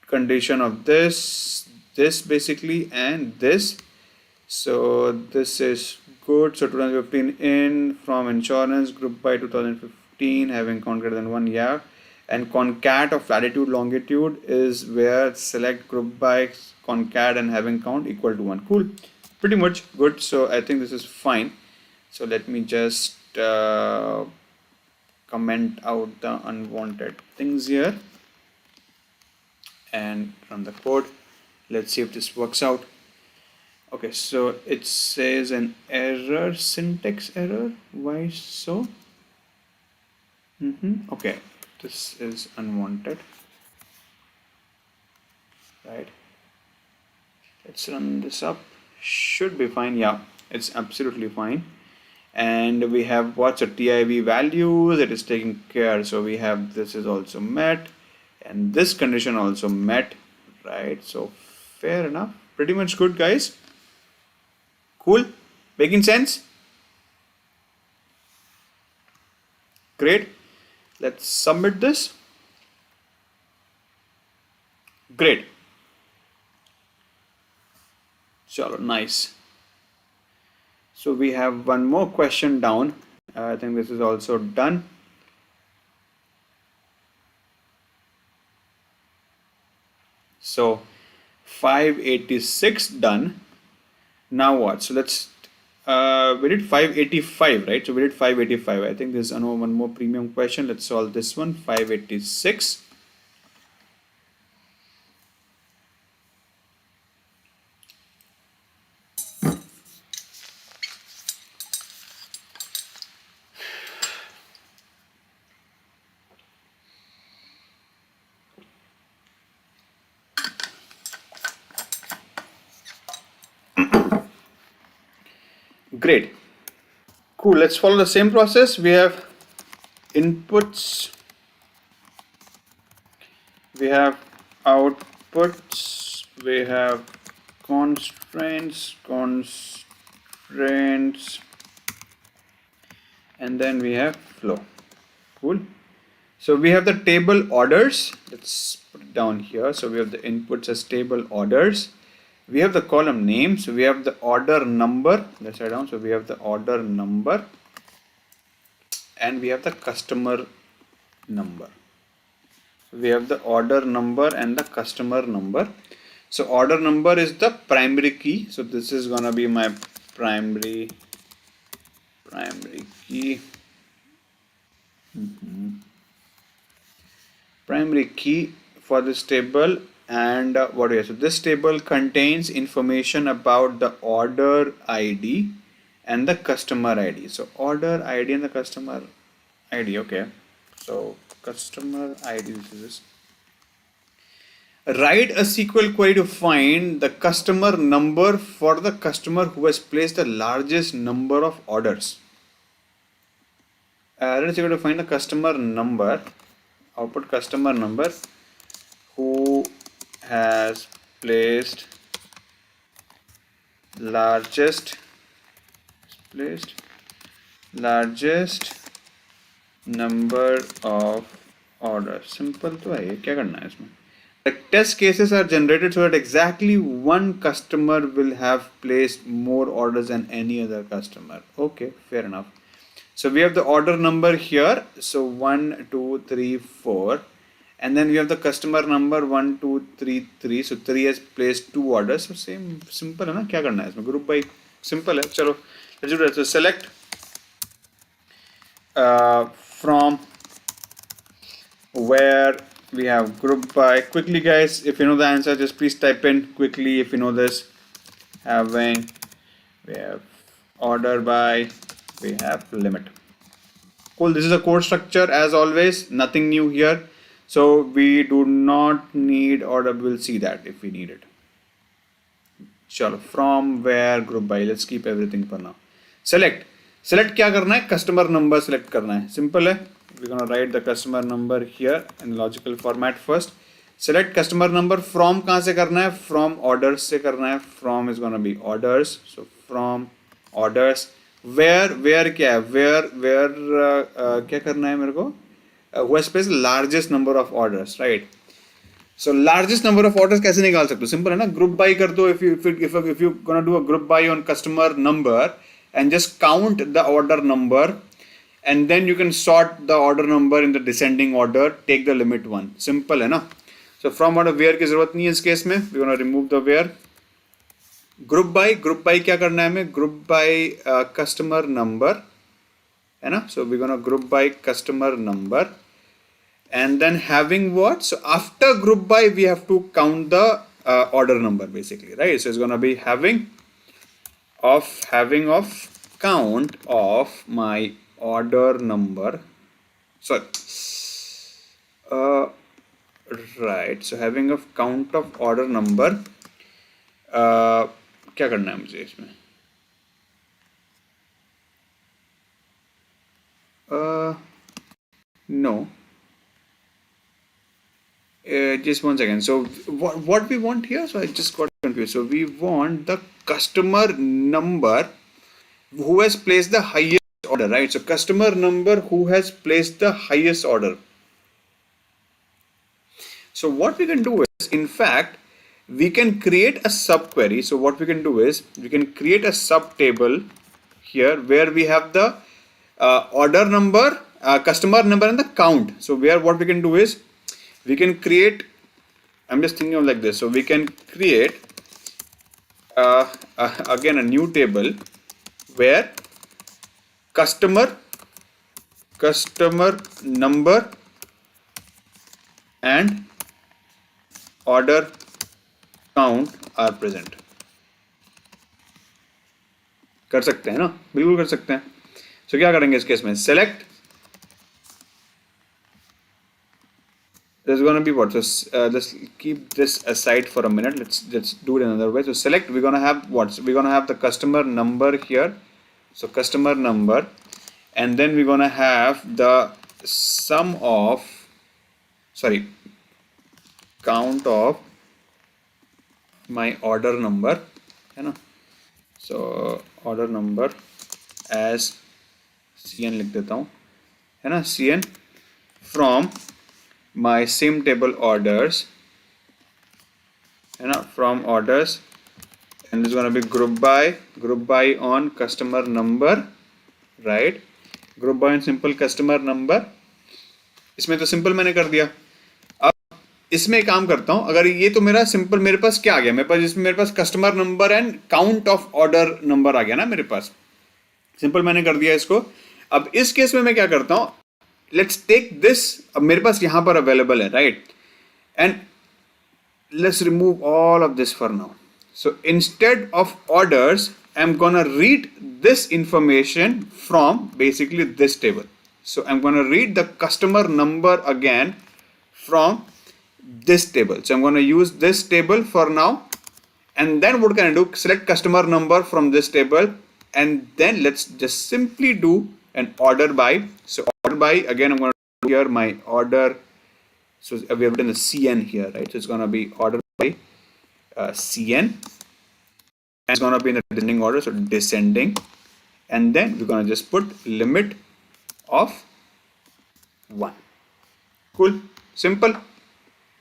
S1: condition of this basically and this. So this is good. So 2015 in from insurance, group by 2015, having count greater than 1, yeah. And concat of latitude longitude is where select group by concat and having count equal to 1. Cool, pretty much good. So I think this is fine. So let me just comment out the unwanted things here and run the code. Let's see if this works out. Okay, so it says an error, syntax error. Why so? Okay, this is unwanted, right? Let's run this up. Should be fine. Yeah, it's absolutely fine. And we have what's a TIV values, it is taking care. So we have this is also met and this condition also met, right? So fair enough, pretty much good, guys. Cool, making sense? Great, let's submit this. Great. Chalo, nice. So we have one more question down. I think this is also done. So 586 done. Now what? So let's we did 585, right? So we did 585. I think there's one more premium question. Let's solve this one. 586. Great. Cool. Let's follow the same process. We have inputs, we have outputs, we have constraints, and then we have flow. Cool. So we have the table orders. Let's put it down here. So we have the inputs as table orders. We have the column name. So we have the order number. Let's write down. So we have the order number, and we have the customer number. So we have the order number and the customer number. So order number is the primary key. So this is gonna be my primary key. Primary key for this table. And what do we have? So this table contains information about the order ID and the customer ID. So order ID and the customer ID. Okay. So customer ID, this is this. Write a SQL query to find the customer number for the customer who has placed the largest number of orders. Let's go to find the customer number. Output customer number who has placed largest number of orders. Simple तो है ये, क्या करना है इसमें? The test cases are generated so that exactly one customer will have placed more orders than any other customer. Okay, fair enough. So we have the order number here. So 1, 2, 3, 4. And then we have the customer number 1, 2, 3, 3. So 3 has placed 2 orders. So same, simple है ना? क्या करना है इसमें? Group by simple है. चलो, let's do that. So select from where we have group by. Quickly guys, if you know the answer, just please type in quickly if you know this. We have order by, we have limit. Cool, this is a code structure as always, nothing new here. So we do not need order, we'll see that if we need it. Chalo, from where group by, let's keep everything for now. Select क्या करना है? Customer number select करना है. Simple है. We're gonna write the customer number here in logical format first. Select customer number from कहाँ से करना है? From orders से करना है. From is gonna be orders. So from orders. Where क्या है? Where क्या करना है मेरे को? Who has placed largest number of orders, right? So largest number of orders कैसे निकाल सकते हो? Simple है ना? Group by कर दो. If you gonna do a group by on customer number and just count the order number. And then you can sort the order number in the descending order, take the limit 1. Simple है ना? So from order where की जरूरत नहीं है इस case में. We're gonna remove the where. Group by क्या करना है हमें? Group by customer number है ना? So we're gonna group by customer number. And then having what? So after group by we have to count the order number basically, right? So it's gonna be having of count of my order number. Sorry. Right. So having a count of order number. क्या करना है मुझे इसमें? No. Just 1 second. So what we want here? So I just got confused. So we want the customer number who has placed the highest order, right? So customer number who has placed the highest order. So what we can do is, in fact, we can create a subquery. So what we can do is, we can create a sub table here where we have the order number, customer number and the count. So what we can do is, we can create, I'm just thinking of like this. So we can create again a new table where customer number and order count are present. कर सकते हैं ना? बिल्कुल कर सकते हैं. So क्या करेंगे इस केस में? Select. There's going to be what? So let's keep this aside for a minute. Let's do it another way. So select. We're going to have what? So we're going to have the customer number here. So customer number, and then we're gonna have the sum of, sorry, count of my order number, है ना? So order number as CN लिख देता हूँ, है ना? CN from my same table orders, है ना? From orders, and it's gonna be group by on customer number, right? Group by on simple customer number. इसमें तो सिंपल मैंने कर दिया. अब इसमें काम करता हूं. अगर ये तो मेरा सिंपल, मेरे पास क्या आ गया, मेरे पास इसमें मेरे पास customer number and count of order number आ गया ना मेरे पास. सिंपल मैंने कर दिया इसको. अब इस केस में मैं क्या करता हूं, लेट्स टेक दिस. अब मेरे पास यहां पर अवेलेबल है, right? And let's remove all of this for now. So instead of orders, I'm gonna read this information from basically this table. So I'm gonna read the customer number again from this table. So I'm gonna use this table for now. And then what can I do? Select customer number from this table. And then let's just simply do an order by. So order by, again, I'm gonna do here my order. So we have written the CN here, right? So it's going to be order by CN. And it's going to be in the descending order, so descending. And then we're going to just put limit of 1. Cool. Simple.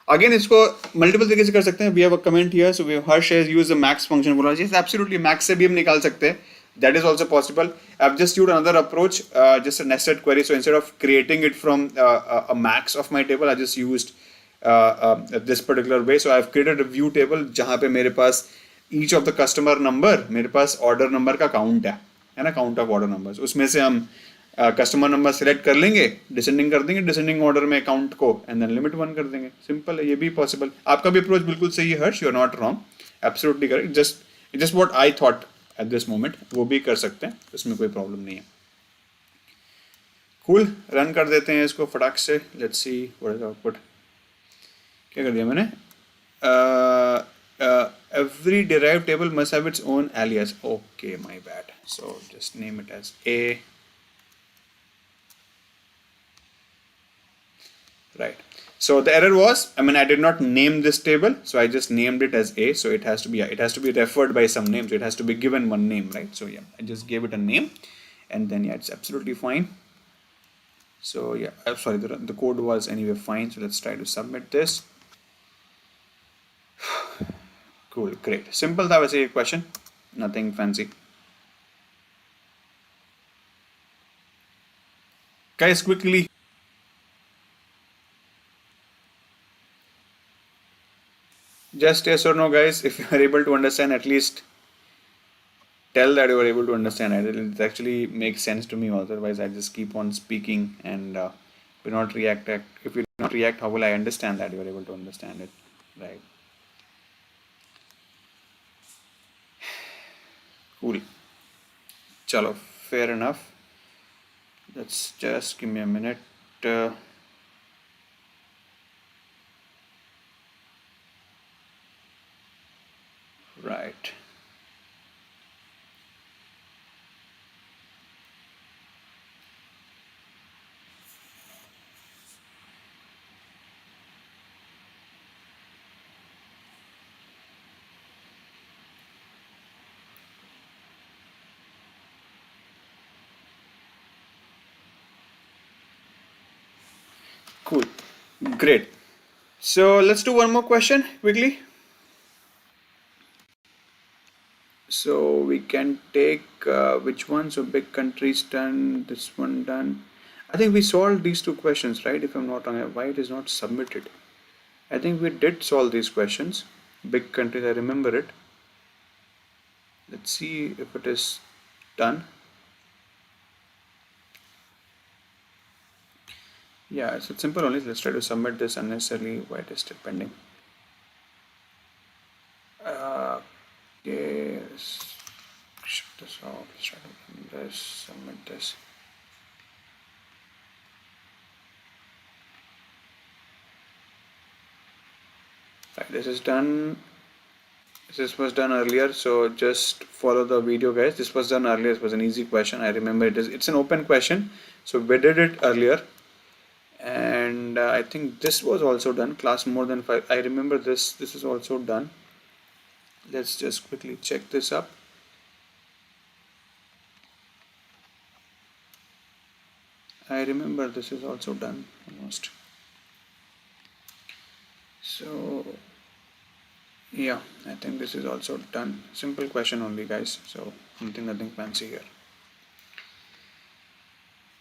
S1: Again, इसको multiple तरीके से कर सकते हैं. We have a comment here. So we have Harsh has used the max function. Yes, absolutely. Max से भी हम निकाल सकते हैं. That is also possible. I've just used another approach, just a nested query. So instead of creating it from a max of my table, I just used this particular way. So I've created a view table जहाँ पे मेरे पास each of the customer number, मेरे पास order number का count है ना, count of order numbers. उसमें से हम customer number select कर लेंगे, descending कर देंगे, descending order में count को, and then limit 1 कर देंगे. Simple है, ये भी possible. आपका भी approach बिल्कुल सही है हर्ष, you're not wrong, absolutely correct. Just what I thought at this moment, वो भी कर सकते हैं, उसमें कोई प्रॉब्लम नहीं है. कूल, रन कर देते हैं इसको फटाक से. Let's see what is output. क्या कर दिया मैंने? Every derive table must have its own alias. Okay, my bad. So just name it as a. Right. So the error was, I did not name this table, so I just named it as A. So it has to be referred by some name. So it has to be given one name, right? So yeah, I just gave it a name, and then yeah, it's absolutely fine. So yeah, I'm sorry, the code was anyway fine. So let's try to submit this. Cool, great, simple. That was a question, nothing fancy. Guys, quickly. Just yes or no, guys. If you are able to understand, at least tell that you are able to understand it. It actually makes sense to me. Otherwise, I just keep on speaking and will not react. If you do not react, how will I understand that you are able to understand it, right? Cool. Chalo, fair enough. Let's just give me a minute. Right. Cool. Great. So let's do one more question quickly. So we can take which one? So big countries done, this one done. I think we solved these two questions, right? If I'm not wrong, why it is not submitted? I think we did solve these questions. Big countries, I remember it. Let's see if it is done. Yeah, it's simple only. Let's try to submit this unnecessarily. Why it is still pending? Okay, let's shut this off. Let's try to run this, submit this. Right, this is done. This was done earlier, so just follow the video, guys. This was done earlier. It was an easy question. I remember it's an open question, so we did it earlier. And I think this was also done. Class more than 5. I remember this is also done. Let's just quickly check this up. I remember this is also done almost. So yeah, I think this is also done. Simple question only, guys, so nothing fancy here.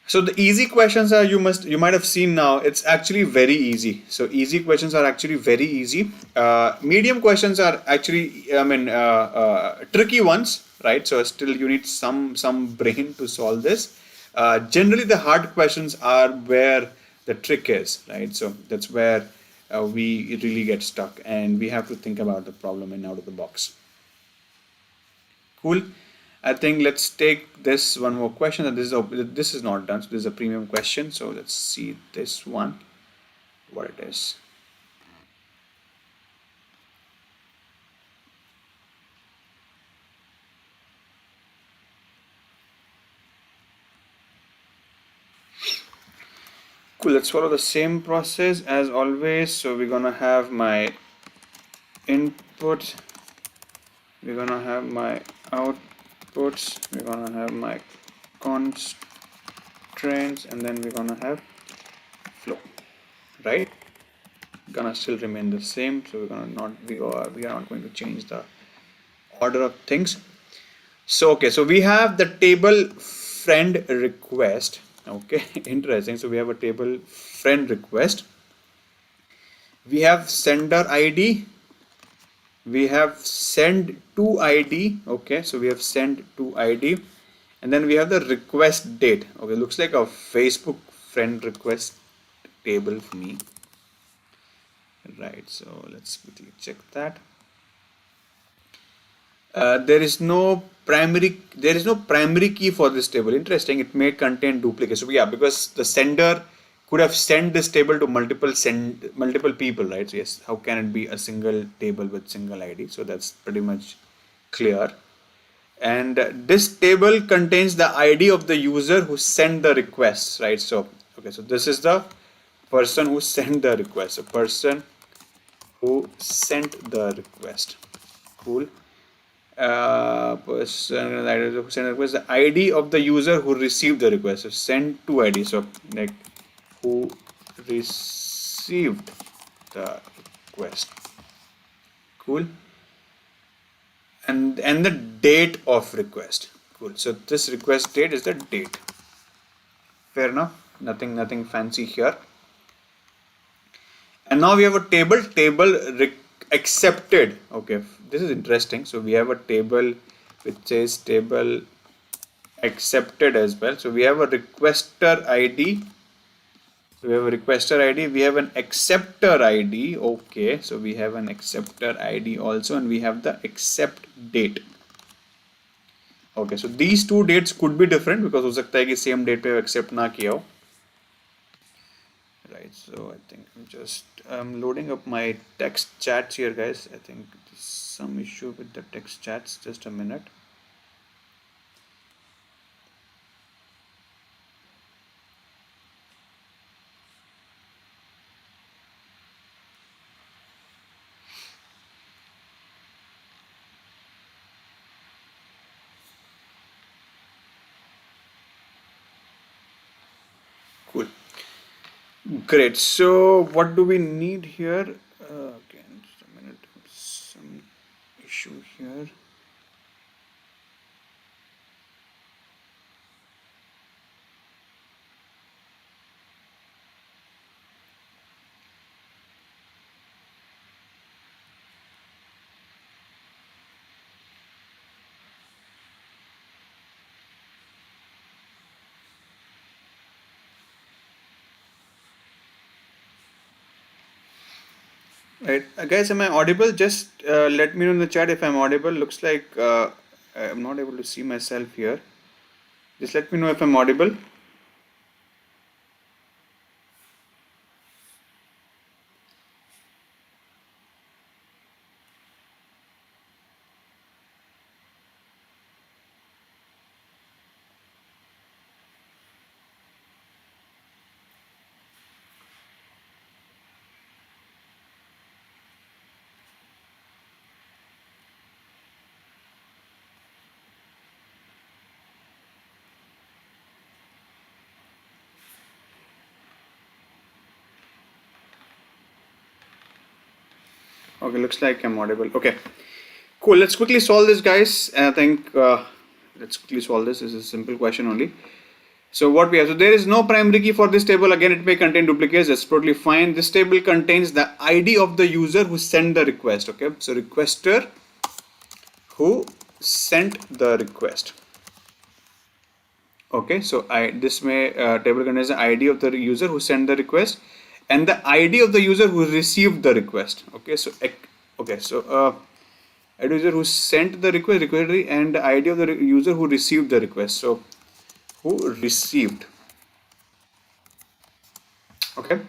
S1: So the easy questions are, you might have seen now, it's actually very easy. So easy questions are actually very easy. Medium questions are actually, tricky ones, right? So still you need some brain to solve this. Generally the hard questions are where the trick is, right? So that's where we really get stuck and we have to think about the problem and out of the box. Cool. I think let's take this one more question. And this is not done. So this is a premium question. So let's see this one, what it is. Cool. Let's follow the same process as always. So we're gonna have my input. We're gonna have my outputs. We're gonna have my constraints, and then we're gonna have flow, right? Gonna still remain the same, so we are not going to change the order of things. So okay, so we have the table friend request. Okay, interesting. So we have a table friend request. We have sender ID. We have send to ID. Okay, so we have send to ID, and then we have the request date. Okay, looks like a Facebook friend request table for me. Right, so let's quickly check that. There is no primary key for this table. Interesting. It may contain duplicates. So yeah, because the sender could have sent this table to multiple people, right? So yes, how can it be a single table with single ID? So that's pretty much clear. And this table contains the ID of the user who sent the request, right? So okay, so this is the person who sent the request. A person who sent the request. Cool. Person who sent the request. The ID of the user who received the request. So send to ID. So like who received the request. Cool. And the date of request. Cool. So this request date is the date. Fair enough. Nothing fancy here. And now we have a table accepted. Okay, this is interesting. So we have a table which says table accepted as well. So we have a requester ID. So we have a requester ID. We have an acceptor ID. Okay, so we have an acceptor ID also, and we have the accept date. Okay, so these two dates could be different because हो सकता है कि same date पे accept ना किया हो. Right, so I think I'm loading up my text chats here, guys. I think there's some issue with the text chats. Just a minute. Cool. Great. So what do we need here? Again, just a minute. Some issue here. Right, guys, am I audible? Just let me know in the chat if I'm audible. Looks like I'm not able to see myself here. Just let me know if I'm audible. Okay, looks like I'm audible. Okay, cool. Let's quickly solve this, guys. And I think let's quickly solve this. This is a simple question only. So what we have, so there is no primary key for this table. Again, it may contain duplicates. That's totally fine. This table contains the ID of the user who sent the request. Okay, so requester who sent the request. Okay, so this may table contains the ID of the user who sent the request and the ID of the user who received the request. Okay, so ID user who sent the request, and the ID of the user who received the request. So who received? Okay,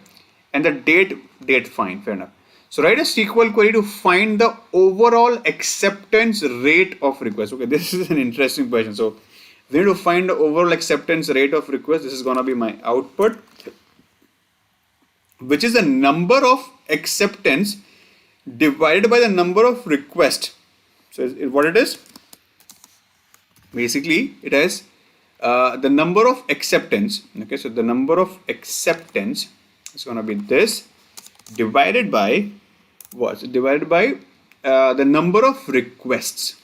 S1: and the date fine, fair enough. So write a SQL query to find the overall acceptance rate of request. Okay, this is an interesting question. So we need to find the overall acceptance rate of request. This is gonna be my output, which is the number of acceptance divided by the number of requests. So what it is? Basically, it has the number of acceptance. Okay, so the number of acceptance is gonna be this divided by what? Divided by the number of requests.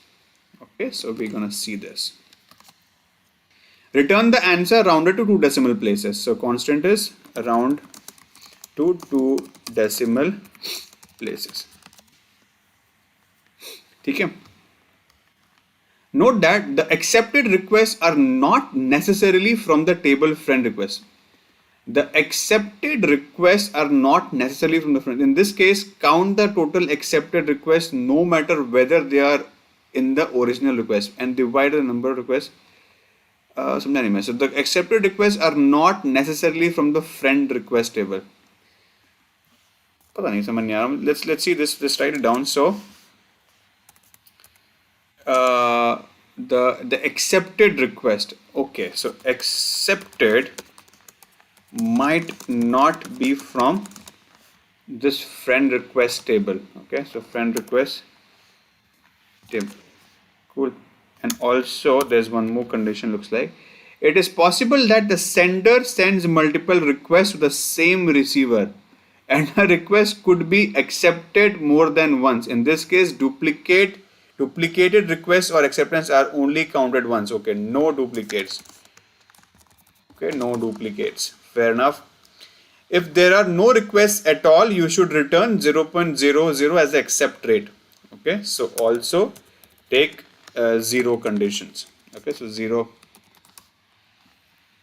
S1: Okay, so we're gonna see this. Return the answer rounded to 2 decimal places. So constant is round to 2 decimal places. Okay. Note that the accepted requests are not necessarily from the table friend request. The accepted requests are not necessarily from the friend. In this case, count the total accepted requests no matter whether they are in the original request and divide the number of requests. So the accepted requests are not necessarily from the friend request table. Let's see this. Let's write it down. So the accepted request. Okay, so accepted might not be from this friend request table. Okay, so friend request table. Cool. And also there's one more condition. Looks like it is possible that the sender sends multiple requests to the same receiver and a request could be accepted more than once. In this case, duplicated requests or acceptance are only counted once. Okay, no duplicates. Okay, no duplicates. Fair enough. If there are no requests at all, you should return 0.00 as the accept rate. Okay, so also take 0 conditions. Okay, so 0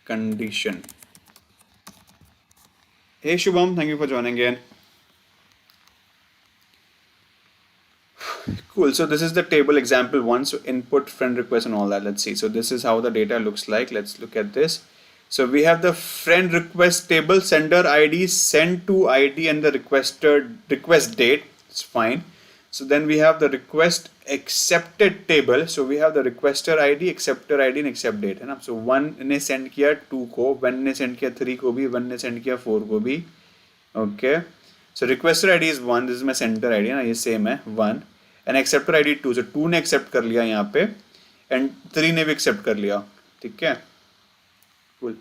S1: condition. Hey Shubham, thank you for joining again. Cool. So this is the table example 1. So input, friend request and all that. Let's see. So this is how the data looks like. Let's look at this. So we have the friend request table, sender ID, send to ID and the request date. It's fine. So then we have the request accepted table. So we have the requester ID, acceptor ID and accept date. है ना? So 1 ने send किया 2 को, 1 ने send किया 3 को भी, 1 ने send किया 4 को भी. Okay. So requester ID is 1. This is my sender ID. ना ये same है 1. And acceptor ID 2. So 2 ने accept कर लिया यहाँ पे and 3 ने भी accept कर लिया. ठीक है? Cool.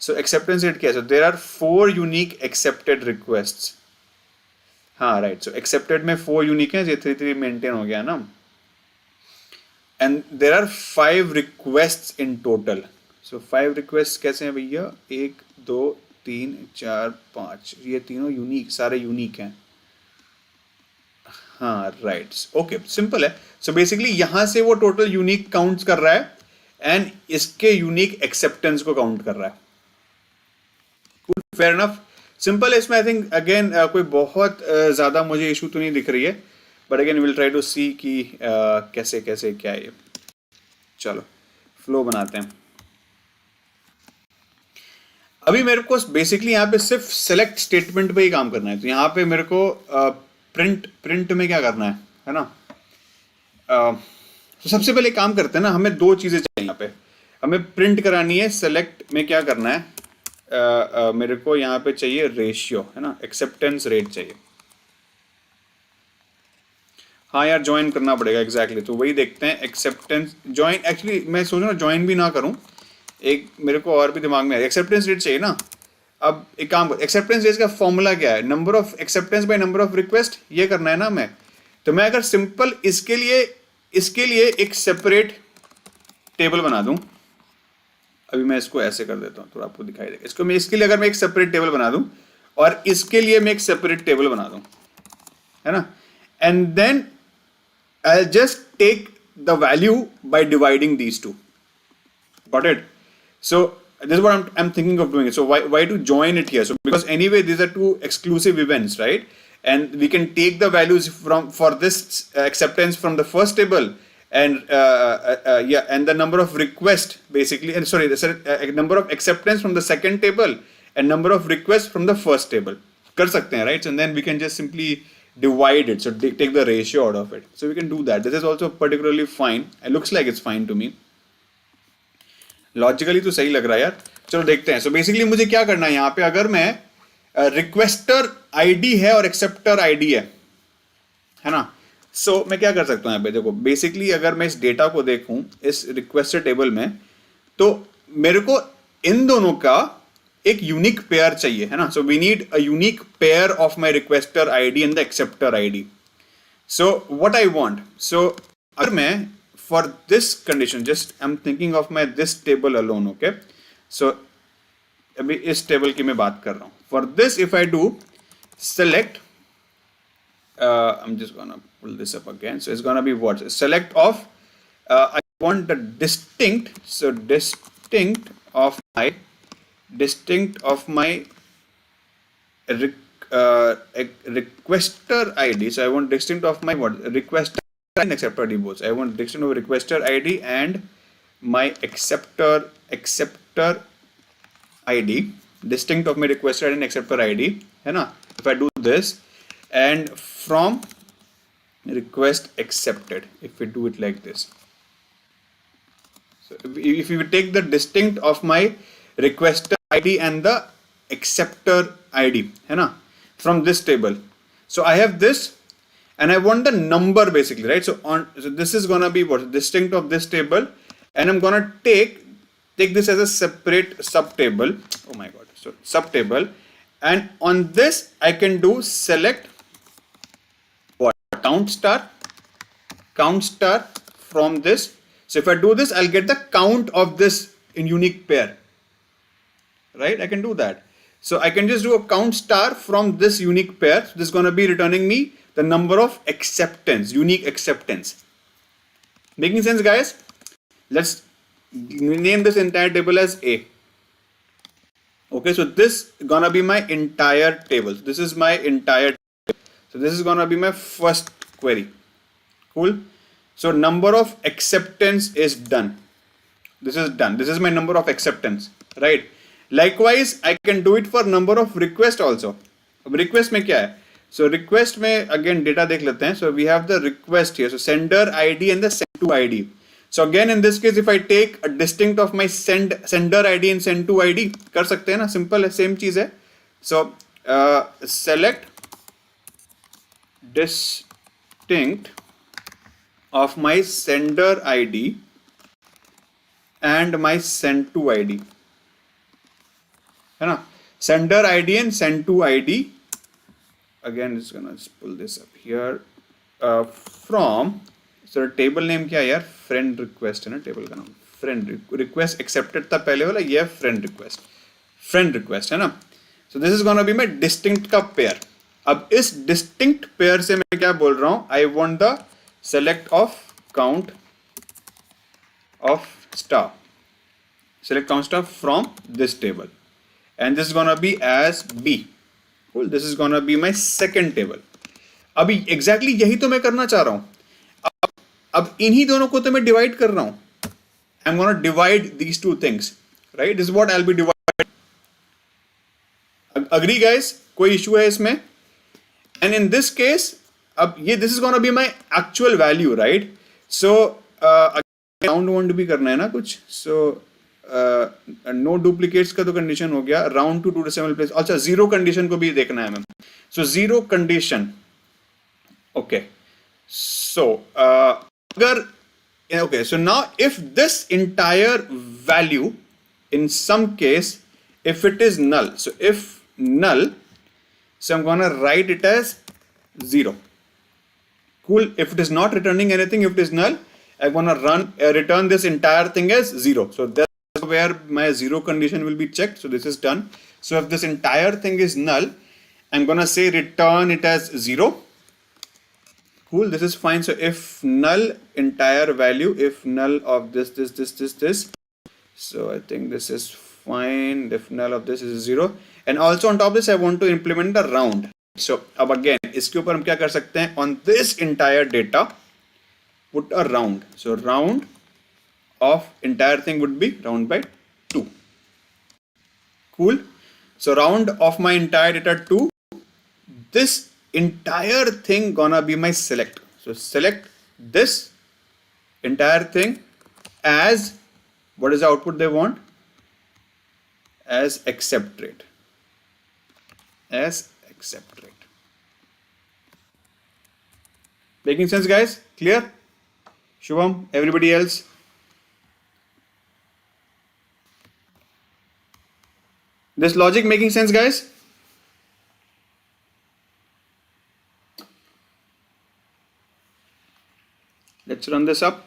S1: So acceptance rate क्या है? So there are 4 unique accepted requests. हाँ right. So accepted में 4 unique हैं. ये 3 maintain हो गया ना. And there are 5 requests in total. So 5 requests कैसे हैं भैया? 1, 2, 3, 4, 5. ये तीनों unique, सारे unique हैं. हाँ right. Okay, simple है. So basically यहाँ से वो total unique counts कर रहा है and इसके unique acceptance को count कर रहा है. Cool, fair enough. Simple है इसमें. I think again कोई बहुत ज़्यादा मुझे issue तो नहीं दिख रही है. But again we'll try to see कि कैसे क्या है. चलो flow बनाते हैं. अभी मेरे को basically यहाँ पे सिर्फ select statement पे ही काम करना है. तो यहाँ पे मेरे को print में क्या करना है ना? तो सबसे पहले काम करते हैं ना, हमें 2 चीजें चाहिए यहाँ पे. हमें प्रिंट करानी है. सेलेक्ट में क्या करना है? मेरे को यहाँ पे चाहिए रेशियो, है ना, एक्सेप्टेंस रेट चाहिए. हाँ यार ज्वाइन करना पड़ेगा. एग्जैक्टली. तो वही देखते हैं. Acceptance join. एक्चुअली मैं सोच रहा हूँ ज्वाइन भी ना करूँ. एक मेरे को और भी दिमाग में है. एक्सेप्टेंस रेट चाहिए ना. अब एक काम कर. एक्सेप्टेंस रेट का फॉर्मूला क्या है? Number of acceptance by number of request. ये करना है ना हमें. तो मैं अगर सिंपल इसके लिए एक सेपरेट टेबल बना दूं, अभी मैं इसको ऐसे कर देता हूं, थोड़ा आपको दिखाई देगा। इसके लिए अगर मैं एक सेपरेट टेबल बना दूं और इसके लिए मैं एक सेपरेट टेबल बना दूं, है ना, and then I'll just take the value by dividing these two. Got it? So this is what I'm thinking of doing it. So why to join it here? So because anyway these are two exclusive events, right? And we can take the values for this acceptance from the first table, and and the number of requests basically, and sorry, number of acceptance from the second table and number of requests from the first table. कर सकते हैं, right? So, and then we can just simply divide it. So take the ratio out of it. So we can do that. This is also particularly fine. It looks like it's fine to me. Logically तो सही लग रहा है यार. चलो देखते हैं. So basically मुझे क्या करना है यहाँ पे, अगर मैं रिक्वेस्टर आईडी है और एक्सेप्टर आईडी है ना, सो मैं क्या कर सकता हूँ यहाँ पे, देखो बेसिकली अगर मैं इस डेटा को देखूं इस रिक्वेस्टर टेबल में, तो मेरे को इन दोनों का एक यूनिक पेयर चाहिए, है ना. So we need a unique pair of my requester ID and the acceptor ID. So what I want, so अगर मैं for this condition just I am thinking of my this table alone, okay. So अभी इस table की मैं बात कर रहा हूं. For this if I do select, I'm just gonna pull this up again. So it's gonna be what? Select of, I want the distinct, so distinct of my requester ID. So I want distinct of my what? Requester and acceptor ID both. I want distinct of requester ID and my acceptor ID. Distinct of my requester ID and acceptor ID, है ना. If I do this and from request accepted, if we do it like this, so if we take the distinct of my requester ID and the acceptor ID, है ना, from this table, so I have this and I want the number basically, right. So this is gonna be what, distinct of this table, and I'm gonna take this as a separate sub table. Oh my god, so sub table. And on this I can do select what, count star from this. So if I do this, I'll get the count of this in unique pair, right. I can do that. So I can just do a count star from this unique pair. So this is going to be returning me the number of acceptance, unique acceptance. Making sense, guys? Let's name this entire table as A. Okay, so this is gonna be my entire table. This is my entire table. So this is gonna be my first query. Cool. So number of acceptance is done. This is done. This is my number of acceptance, right? Likewise, I can do it for number of request also. अब request में क्या है? So request में again data देख लेते हैं. So we have the request here. So sender ID and the send to ID. So again in this case, if I take a distinct of my sender ID and send to ID, कर सकते हैं ना, simple है, same चीज है. So select distinct of my sender ID and my send to ID, है ना. Sender ID and send to ID. Again, it's gonna pull this up here from. So table name क्या है यार, friend request है ना table का नाम. Friend request accepted था पहले वाला, ये फ्रेंड रिक्वेस्ट है ना. So this is gonna be my distinct का पेयर. अब इस डिस्टिंक्ट पेयर से मैं क्या बोल रहा हूं, I want the select of count of star, select count star from this table, and this is gonna be as B. Cool. This is gonna be my second table. अभी exactly यही तो मैं करना चाह रहा हूं. अब इन्हीं दोनों को तो मैं डिवाइड कर रहा हूं. I'm gonna divide these two things, right? This is what I'll be dividing. Agree, guys? कोई इशू है इसमें? And in this case, अब ये this is gonna be my actual value, right? So round want भी करना है ना कुछ. So नो डुप्लीकेट्स का तो कंडीशन हो गया. Round to 2 decimal place. अच्छा, जीरो कंडीशन को भी देखना है ma'am. So zero condition. Okay, so अगर okay, so now if this entire value in some case, if it is null, so if null, so I'm gonna write it as 0. Cool. If it is not returning anything, if it is null, I'm gonna return this entire thing as 0. So that's where my 0 condition will be checked. So this is done. So if this entire thing is null, I'm gonna say return it as 0. Cool, this is fine. So if null entire value, if null of this. So I think this is fine. If null of this is 0. And also on top of this, I want to implement the round. So अब again, इसके ऊपर हम क्या कर सकते हैं? On this entire data, put a round. So round of entire thing would be round by 2. Cool. So round of my entire data 2. This entire thing gonna be my select. So select this entire thing as, what is the output they want? As accept rate. As accept rate. Making sense, guys? Clear? Shubham, everybody else? This logic making sense, guys? Let's run this up.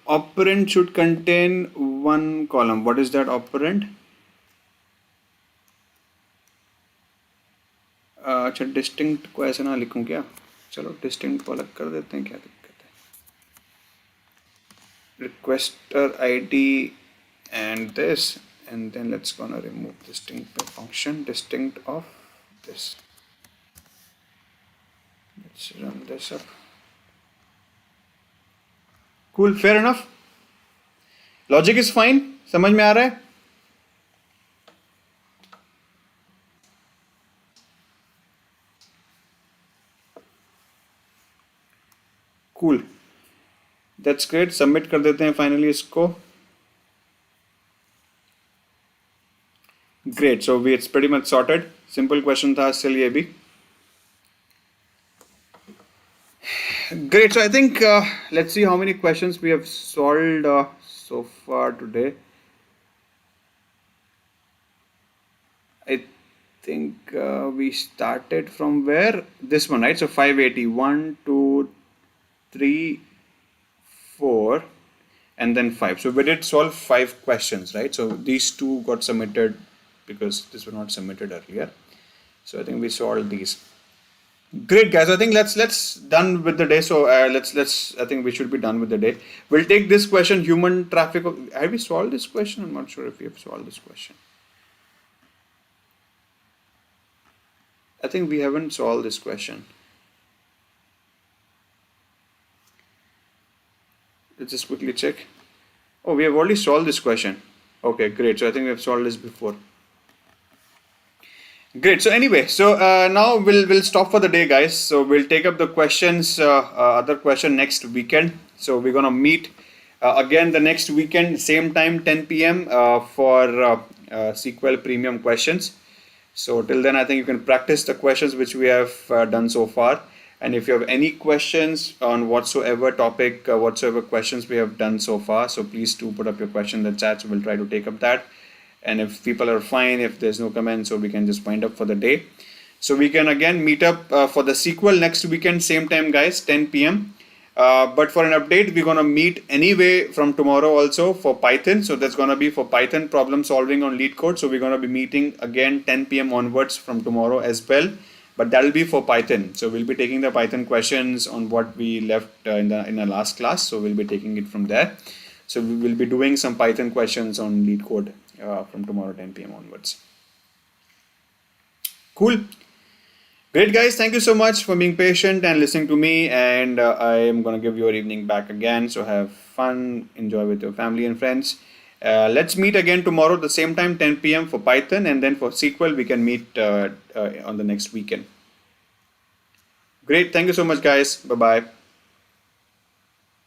S1: Operand should contain one column. What is that operand? अच्छा distinct को ऐसे ना लिखूं क्या? चलो distinct को अलग कर देते हैं, क्या दिक्कत है? Requester ID and this, and then let's gonna remove distinct function, distinct of this. Let's run this up. Cool, fair enough. Logic is fine. समझ में आ रहा है? Cool. That's great. Submit कर देते हैं finally इसको. Great. So it's pretty much sorted. Simple question था still ये भी. Great. So I think let's see how many questions we have solved so far today. I think we started from where? This one, right? So 580. 1, 2, 3, 4, and then 5. So we did solve 5 questions, right? So these 2 got submitted because this was not submitted earlier. So I think we solved these. Great, guys. I think let's done with the day. So let's I think we should be done with the day. We'll take this question, human traffic. Have we solved this question? I'm not sure if we have solved this question. I think we haven't solved this question. Let's just quickly check. Oh, we have already solved this question. Okay, great. So I think we have solved this before. Great. So anyway, so now we'll stop for the day, guys. So we'll take up the questions, other question next weekend. So we're gonna meet again the next weekend, same time, 10 p.m. For SQL Premium Questions. So till then, I think you can practice the questions which we have done so far. And if you have any questions on whatsoever topic, whatsoever questions we have done so far, so please do put up your question in the chat. So we'll try to take up that. And if people are fine, if there's no comments, so we can just wind up for the day. So we can again meet up for the SQL next weekend, same time, guys, 10 p.m. But for an update, we're going to meet anyway from tomorrow also for Python. So that's going to be for Python problem solving on Leetcode. So we're going to be meeting again 10 p.m. onwards from tomorrow as well. But that'll be for Python. So we'll be taking the Python questions on what we left in the last class. So we'll be taking it from there. So we will be doing some Python questions on Leetcode from tomorrow 10 p.m. onwards. Cool. Great, guys. Thank you so much for being patient and listening to me. And I am going to give your evening back again. So have fun, enjoy with your family and friends. Let's meet again tomorrow, the same time, 10 p.m. for Python. And then for SQL, we can meet on the next weekend. Great. Thank you so much, guys. Bye-bye.